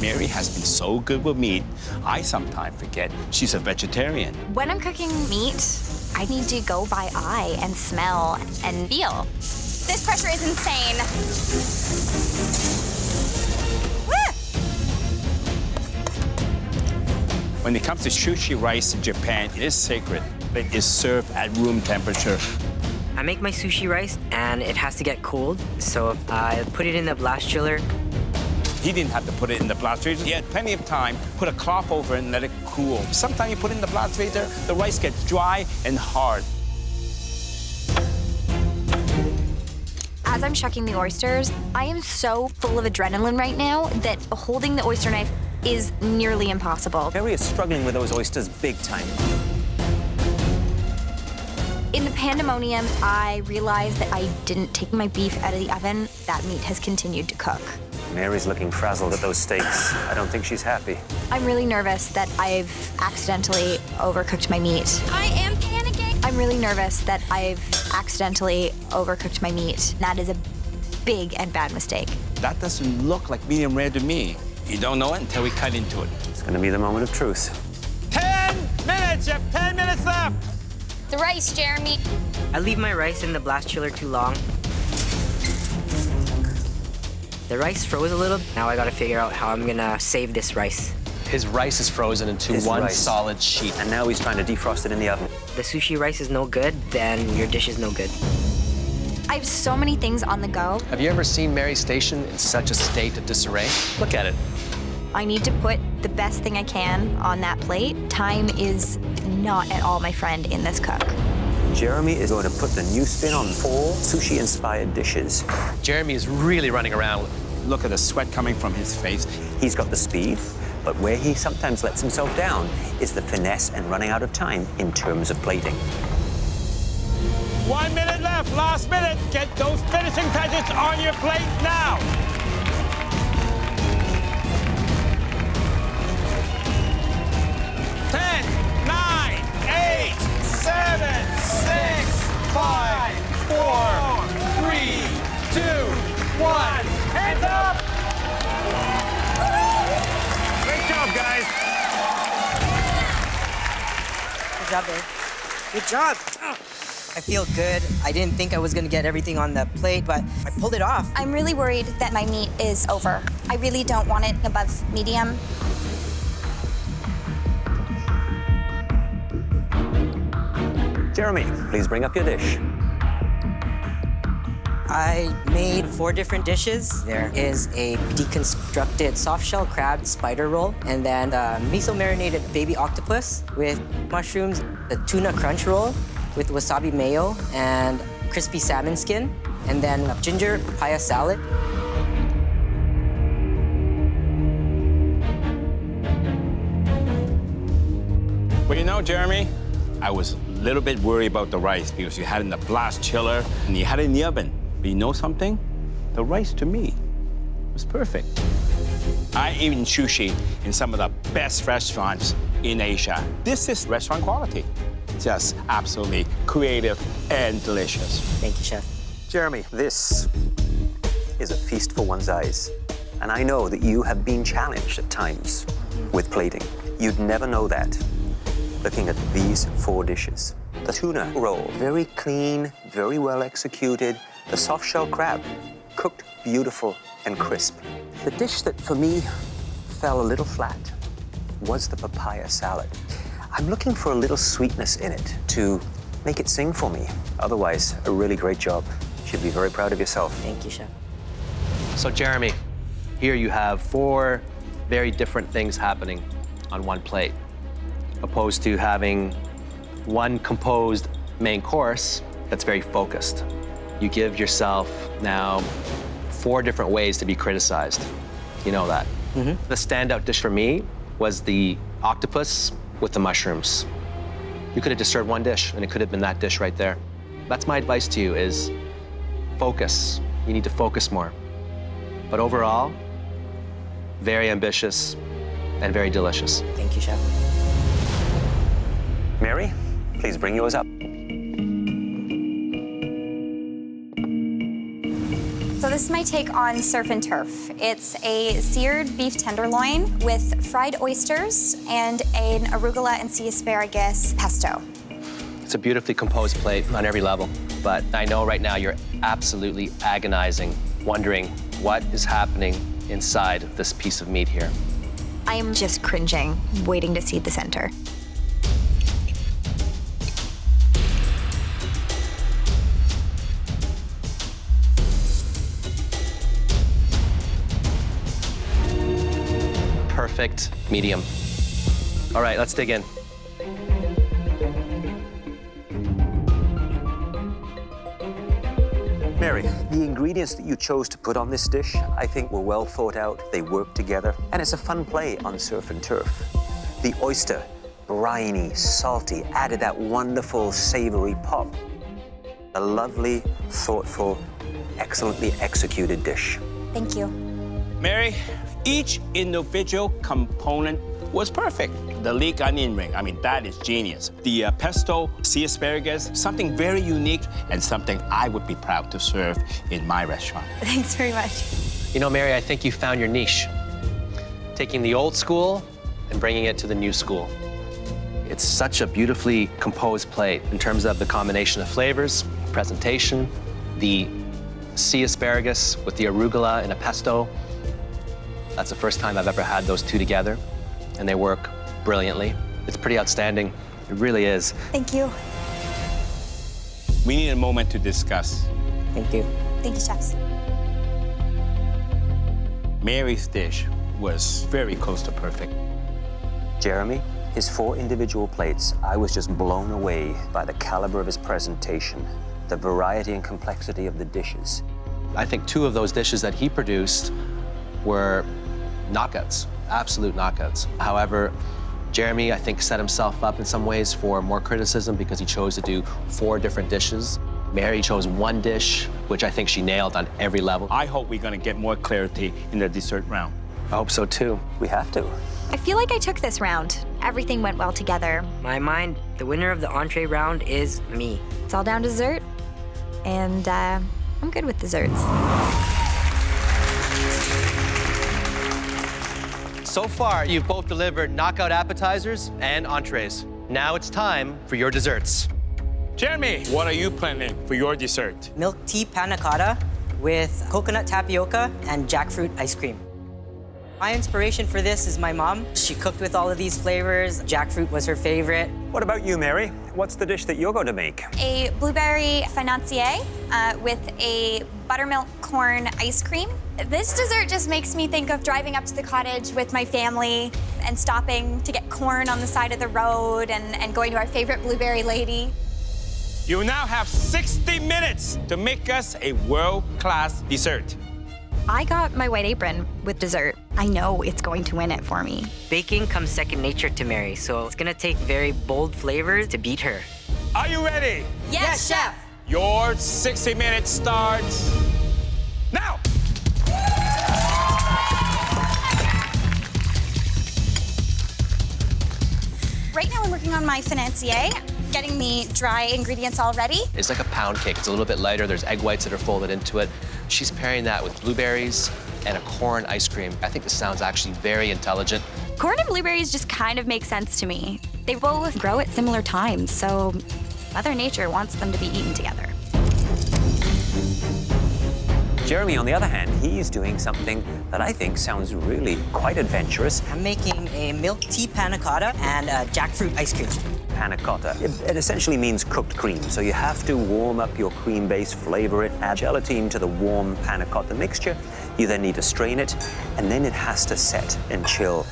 Mary has been so good with meat, I sometimes forget she's a vegetarian. When I'm cooking meat, I need to go by eye and smell and feel. This pressure is insane. When it comes to sushi rice in Japan, it is sacred. It is served at room temperature. I make my sushi rice, and it has to get cold, so I put it in the blast chiller. He didn't have to put it in the blast freezer. He had plenty of time. Put a cloth over it and let it cool. Sometimes you put it in the blast freezer, the rice gets dry and hard. As I'm shucking the oysters, I am so full of adrenaline right now that holding the oyster knife is nearly impossible. Mary is struggling with those oysters big time. In the pandemonium, I realized that I didn't take my beef out of the oven. That meat has continued to cook. Mary's looking frazzled at those steaks. I don't think she's happy. I'm really nervous that I've accidentally overcooked my meat. I am panicking. I'm really nervous that I've accidentally overcooked my meat. That is a big and bad mistake. That doesn't look like medium rare to me. You don't know it until we cut into it. It's going to be the moment of truth. 10 minutes! You have 10 minutes left! The rice, Jeremy. I leave my rice in the blast chiller too long. The rice froze a little. Now I gotta figure out how I'm gonna save this rice. His rice is frozen into one solid sheet. And now he's trying to defrost it in the oven. The sushi rice is no good, then your dish is no good. I have so many things on the go. Have you ever seen Mary's station in such a state of disarray? Look at it. I need to put the best thing I can on that plate. Time is not at all my friend in this cook. Jeremy is going to put the new spin on 4 sushi-inspired dishes. Jeremy is really running around. Look at the sweat coming from his face. He's got the speed, but where he sometimes lets himself down is the finesse and running out of time in terms of plating. 1 minute left, last minute. Get those finishing touches on your plate now. Hands up! Great job, guys. Good job, babe. Good job. I feel good. I didn't think I was gonna get everything on the plate, but I pulled it off. I'm really worried that my meat is over. I really don't want it above medium. Jeremy, please bring up your dish. I made 4 different dishes. There is a deconstructed soft-shell crab spider roll, and then a miso-marinated baby octopus with mushrooms, the tuna crunch roll with wasabi mayo and crispy salmon skin, and then a ginger papaya salad. Well, you know, Jeremy, I was a little bit worried about the rice because you had it in the blast chiller and you had it in the oven. But you know something? The rice, to me, was perfect. I eat sushi in some of the best restaurants in Asia. This is restaurant quality. Just absolutely creative and delicious. Thank you, Chef. Jeremy, this is a feast for one's eyes. And I know that you have been challenged at times with plating. You'd never know that looking at these 4 dishes. The tuna roll, very clean, very well executed. The soft shell crab, cooked beautiful and crisp. The dish that for me fell a little flat was the papaya salad. I'm looking for a little sweetness in it to make it sing for me. Otherwise, a really great job. You should be very proud of yourself. Thank you, Chef. So Jeremy, here you have 4 very different things happening on one plate, opposed to having one composed main course that's very focused. You give yourself now 4 different ways to be criticized. You know that. The standout dish for me was the octopus with the mushrooms. You could have just served one dish, and it could have been that dish right there. That's my advice to you is focus. You need to focus more. But overall, very ambitious and very delicious. Thank you, Chef. Mary, please bring yours up. So this is my take on surf and turf. It's a seared beef tenderloin with fried oysters and an arugula and sea asparagus pesto. It's a beautifully composed plate on every level, but I know right now you're absolutely agonizing, wondering what is happening inside this piece of meat here. I am just cringing, waiting to see the center. Perfect medium. All right, let's dig in. Mary, the ingredients that you chose to put on this dish, I think were well thought out, they work together, and it's a fun play on surf and turf. The oyster, briny, salty, added that wonderful savory pop. A lovely, thoughtful, excellently executed dish. Thank you. Mary, each individual component was perfect. The leek onion ring, I mean, that is genius. The pesto, sea asparagus, something very unique and something I would be proud to serve in my restaurant. Thanks very much. You know, Mary, I think you found your niche. Taking the old school and bringing it to the new school. It's such a beautifully composed plate in terms of the combination of flavors, presentation, the sea asparagus with the arugula and a pesto. That's the first time I've ever had those 2 together, and they work brilliantly. It's pretty outstanding. It really is. Thank you. We need a moment to discuss. Thank you. Thank you, chefs. Mary's dish was very close to perfect. Jeremy, his 4 individual plates, I was just blown away by the caliber of his presentation, the variety and complexity of the dishes. I think 2 of those dishes that he produced were knockouts, absolute knockouts. However, Jeremy, I think, set himself up in some ways for more criticism because he chose to do 4 different dishes. Mary chose 1 dish, which I think she nailed on every level. I hope we're gonna get more clarity in the dessert round. I hope so too. We have to. I feel like I took this round. Everything went well together. My mind, the winner of the entree round is me. It's all down to dessert, and I'm good with desserts. So far, you've both delivered knockout appetizers and entrees. Now it's time for your desserts. Jeremy, what are you planning for your dessert? Milk tea panna cotta with coconut tapioca and jackfruit ice cream. My inspiration for this is my mom. She cooked with all of these flavors. Jackfruit was her favorite. What about you, Mary? What's the dish that you're going to make? A blueberry financier with a buttermilk corn ice cream. This dessert just makes me think of driving up to the cottage with my family and stopping to get corn on the side of the road and going to our favorite blueberry lady. You now have 60 minutes to make us a world-class dessert. I got my white apron with dessert. I know it's going to win it for me. Baking comes second nature to Mary, so it's gonna take very bold flavors to beat her. Are you ready? Yes, chef. Your 60 minutes starts now. Right now I'm working on my financier, getting the dry ingredients all ready. It's like a pound cake. It's a little bit lighter. There's egg whites that are folded into it. She's pairing that with blueberries and a corn ice cream. I think this sounds actually very intelligent. Corn and blueberries just kind of make sense to me. They both grow at similar times, so Mother Nature wants them to be eaten together. Jeremy, on the other hand, he's doing something that I think sounds really quite adventurous. I'm making a milk tea panna cotta and a jackfruit ice cream. Panna cotta. It essentially means cooked cream, so you have to warm up your cream base, flavor it, add gelatin to the warm panna cotta mixture. You then need to strain it, and then it has to set and chill.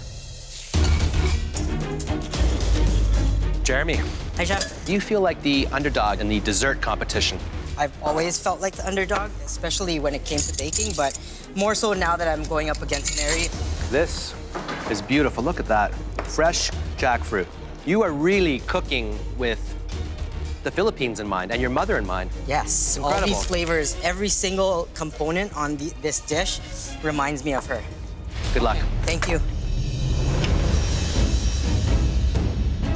Jeremy. Hi, Chef. Do you feel like the underdog in the dessert competition? I've always felt like the underdog, especially when it came to baking, but more so now that I'm going up against Mary. This is beautiful. Look at that. Fresh jackfruit. You are really cooking with the Philippines in mind and your mother in mind. Yes, Incredible. all these flavors, every single component on this dish reminds me of her. Good luck. Thank you.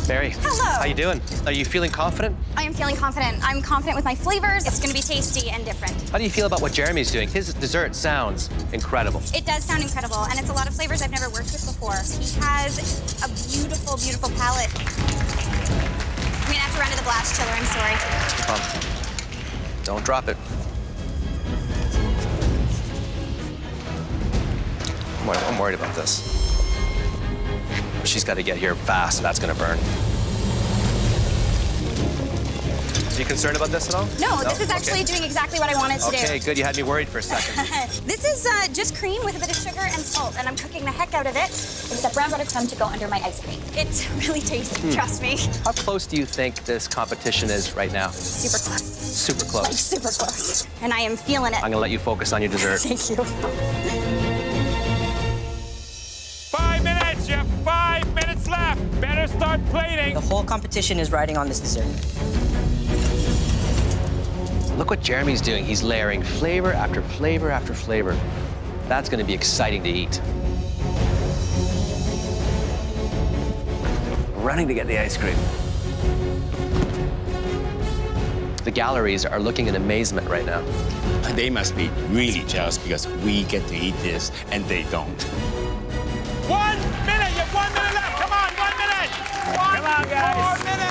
Mary, Hello. how you doing? Are you feeling confident? I am feeling confident. I'm confident with my flavors. It's gonna be tasty and different. How do you feel about what Jeremy's doing? His dessert sounds incredible. It does sound incredible, and it's a lot of flavors I've never worked with before. He has a beautiful, beautiful palette. I'm gonna have to run to the blast chiller, I'm sorry. Don't drop it. I'm worried about this. She's got to get here fast, so that's going to burn. Are you concerned about this at all? No, this is actually doing exactly what I wanted to do. Okay, good. You had me worried for a second. This is just cream with a bit of sugar and salt, and I'm cooking the heck out of it. Except brown butter crumb to go under my ice cream. It's really tasty, trust me. How close do you think this competition is right now? Super close. Super close. Like super close. And I am feeling it. I'm going to let you focus on your dessert. Thank you. 5 minutes, you have 5 minutes left. Better start plating. The whole competition is riding on this dessert. Look what Jeremy's doing. He's layering flavor after flavor after flavor. That's going to be exciting to eat. Running to get the ice cream. The galleries are looking in amazement right now. They must be really jealous because we get to eat this and they don't. 1 minute! You have 1 minute left! Come on, 1 minute! Come on, guys! 4 minutes!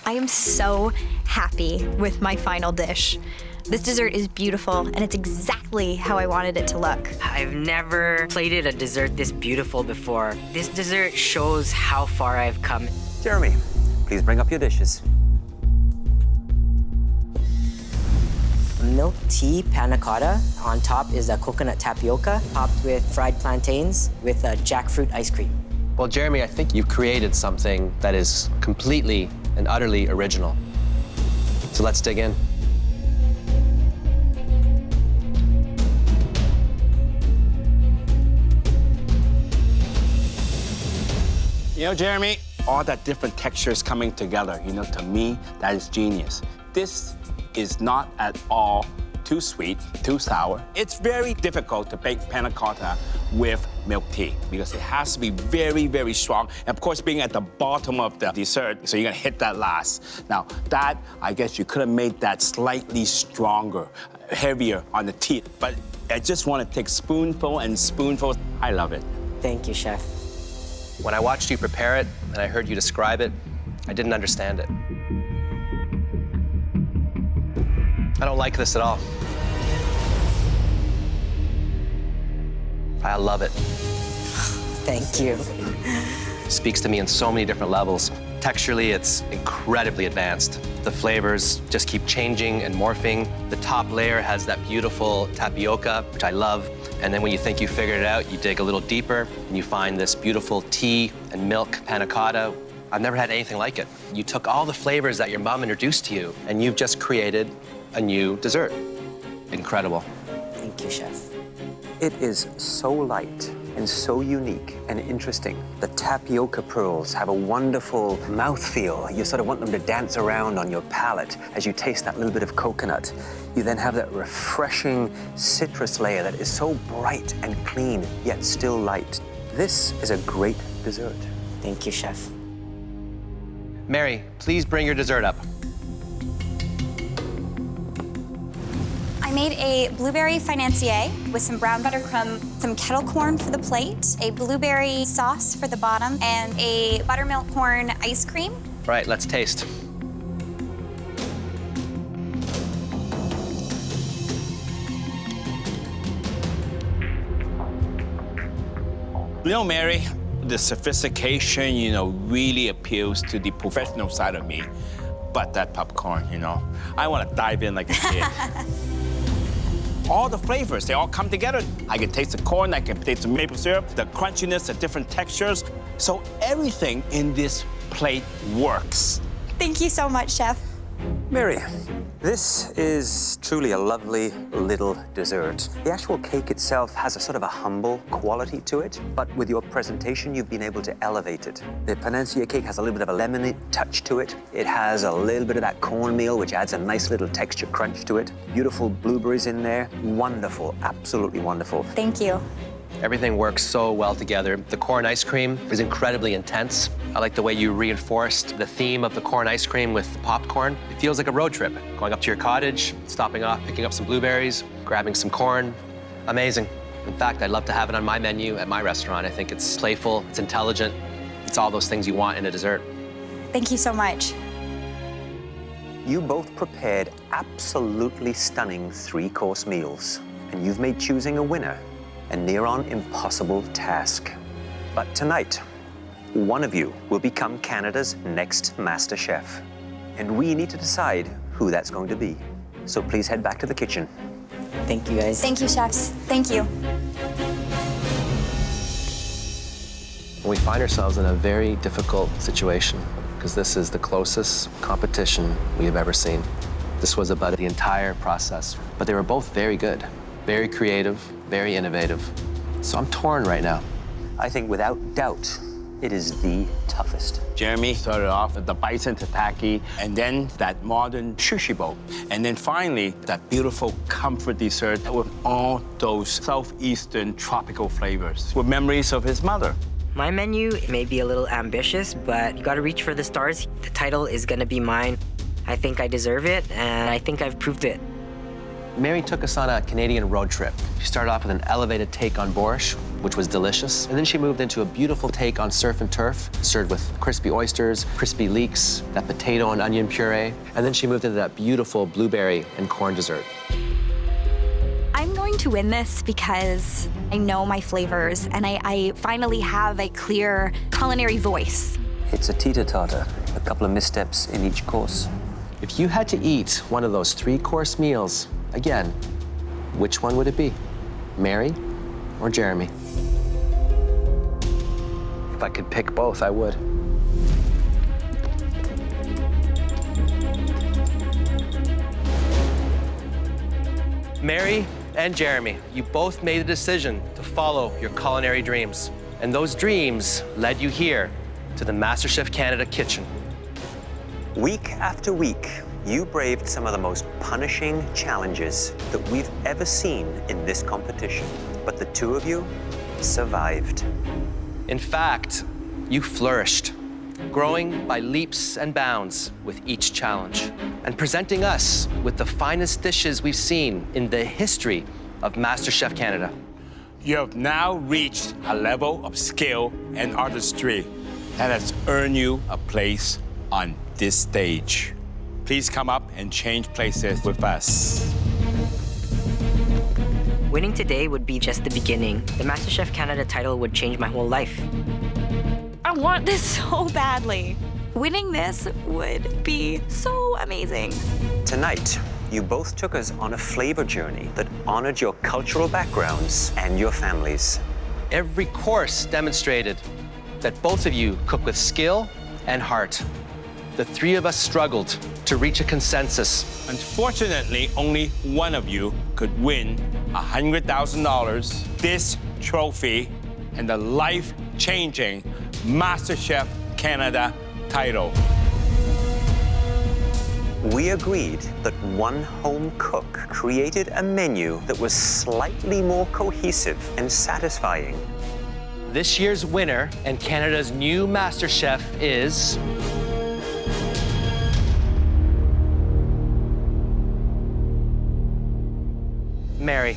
I am so happy with my final dish. This dessert is beautiful, and it's exactly how I wanted it to look. I've never plated a dessert this beautiful before. This dessert shows how far I've come. Jeremy, please bring up your dishes. Milk tea panna cotta. On top is a coconut tapioca, topped with fried plantains with a jackfruit ice cream. Well, Jeremy, I think you've created something that is completely and utterly original. So let's dig in. You know, Jeremy, all that different textures coming together, to me, that is genius. This is not at all too sweet, too sour. It's very difficult to bake panna cotta with milk tea because it has to be very, very strong. And of course, being at the bottom of the dessert, so you're gonna hit that last. Now, that, I guess you could have made that slightly stronger, heavier on the teeth, but I just want to take spoonful and spoonful. I love it. Thank you, Chef. When I watched you prepare it and I heard you describe it, I didn't understand it. I don't like this at all. I love it. Thank you. Speaks to me in so many different levels. Texturally, it's incredibly advanced. The flavors just keep changing and morphing. The top layer has that beautiful tapioca, which I love. And then when you think you figured it out, you dig a little deeper and you find this beautiful tea and milk panna cotta. I've never had anything like it. You took all the flavors that your mom introduced to you and you've just created a new dessert. Incredible. Thank you, Chef. It is so light and so unique and interesting. The tapioca pearls have a wonderful mouthfeel. You sort of want them to dance around on your palate as you taste that little bit of coconut. You then have that refreshing citrus layer that is so bright and clean, yet still light. This is a great dessert. Thank you, Chef. Mary, please bring your dessert up. I made a blueberry financier with some brown butter crumb, some kettle corn for the plate, a blueberry sauce for the bottom, and a buttermilk corn ice cream. Right, let's taste. You know, Mary, the sophistication, really appeals to the professional side of me. But that popcorn, I want to dive in like a kid. All the flavors, they all come together. I can taste the corn, I can taste the maple syrup, the crunchiness, the different textures. So everything in this plate works. Thank you so much, Chef. Mary, this is truly a lovely little dessert. The actual cake itself has a sort of a humble quality to it, but with your presentation, you've been able to elevate it. The financier cake has a little bit of a lemony touch to it. It has a little bit of that cornmeal, which adds a nice little texture crunch to it. Beautiful blueberries in there. Wonderful, absolutely wonderful. Thank you. Everything works so well together. The corn ice cream is incredibly intense. I like the way you reinforced the theme of the corn ice cream with popcorn. It feels like a road trip. Going up to your cottage, stopping off, picking up some blueberries, grabbing some corn. Amazing. In fact, I'd love to have it on my menu at my restaurant. I think it's playful, it's intelligent. It's all those things you want in a dessert. Thank you so much. You both prepared absolutely stunning 3-course meals, and you've made choosing a winner a near-on impossible task. But tonight, one of you will become Canada's next MasterChef. And we need to decide who that's going to be. So please head back to the kitchen. Thank you, guys. Thank you, chefs. Thank you. We find ourselves in a very difficult situation because this is the closest competition we have ever seen. This was about the entire process, but they were both very good, very creative, very innovative. So I'm torn right now. I think without doubt, it is the toughest. Jeremy started off with the bison tataki, and then that modern sushi bowl. And then finally, that beautiful comfort dessert with all those southeastern tropical flavors with memories of his mother. My menu may be a little ambitious, but you gotta reach for the stars. The title is gonna be mine. I think I deserve it, and I think I've proved it. Mary took us on a Canadian road trip. She started off with an elevated take on borscht, which was delicious. And then she moved into a beautiful take on surf and turf, served with crispy oysters, crispy leeks, that potato and onion puree. And then she moved into that beautiful blueberry and corn dessert. I'm going to win this because I know my flavors and I finally have a clear culinary voice. It's a teeter-totter, a couple of missteps in each course. If you had to eat one of those 3-course meals, again, which one would it be? Mary or Jeremy? If I could pick both, I would. Mary and Jeremy, you both made a decision to follow your culinary dreams. And those dreams led you here to the MasterChef Canada kitchen. Week after week, you braved some of the most punishing challenges that we've ever seen in this competition. But the two of you survived. In fact, you flourished, growing by leaps and bounds with each challenge, and presenting us with the finest dishes we've seen in the history of MasterChef Canada. You have now reached a level of skill and artistry that has earned you a place on this stage. Please come up and change places with us. Winning today would be just the beginning. The MasterChef Canada title would change my whole life. I want this so badly. Winning this would be so amazing. Tonight, you both took us on a flavor journey that honored your cultural backgrounds and your families. Every course demonstrated that both of you cook with skill and heart. The three of us struggled to reach a consensus. Unfortunately, only one of you could win $100,000, this trophy, and the life-changing MasterChef Canada title. We agreed that one home cook created a menu that was slightly more cohesive and satisfying. This year's winner and Canada's new Master Chef is... Mary.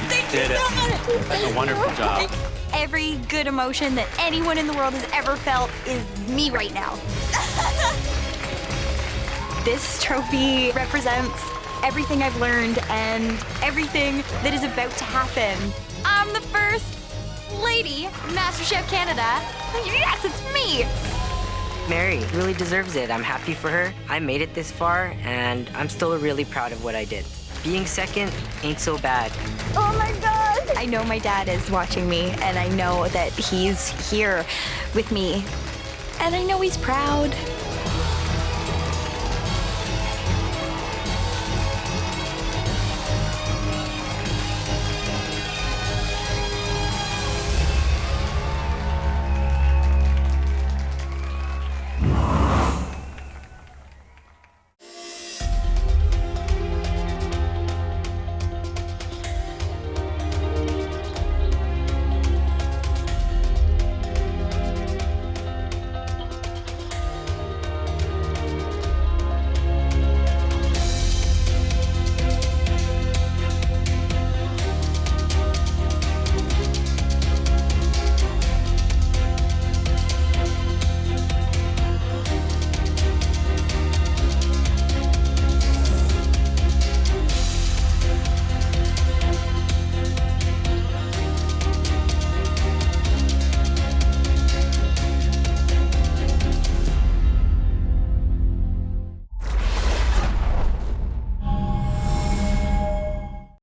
Thank did you it. so much. That's a wonderful job. Every good emotion that anyone in the world has ever felt is me right now. This trophy represents everything I've learned and everything that is about to happen. I'm the first lady MasterChef Canada. Yes, it's me. Mary really deserves it. I'm happy for her. I made it this far, and I'm still really proud of what I did. Being second ain't so bad. Oh my God. I know my dad is watching me, and I know that he's here with me. And I know he's proud.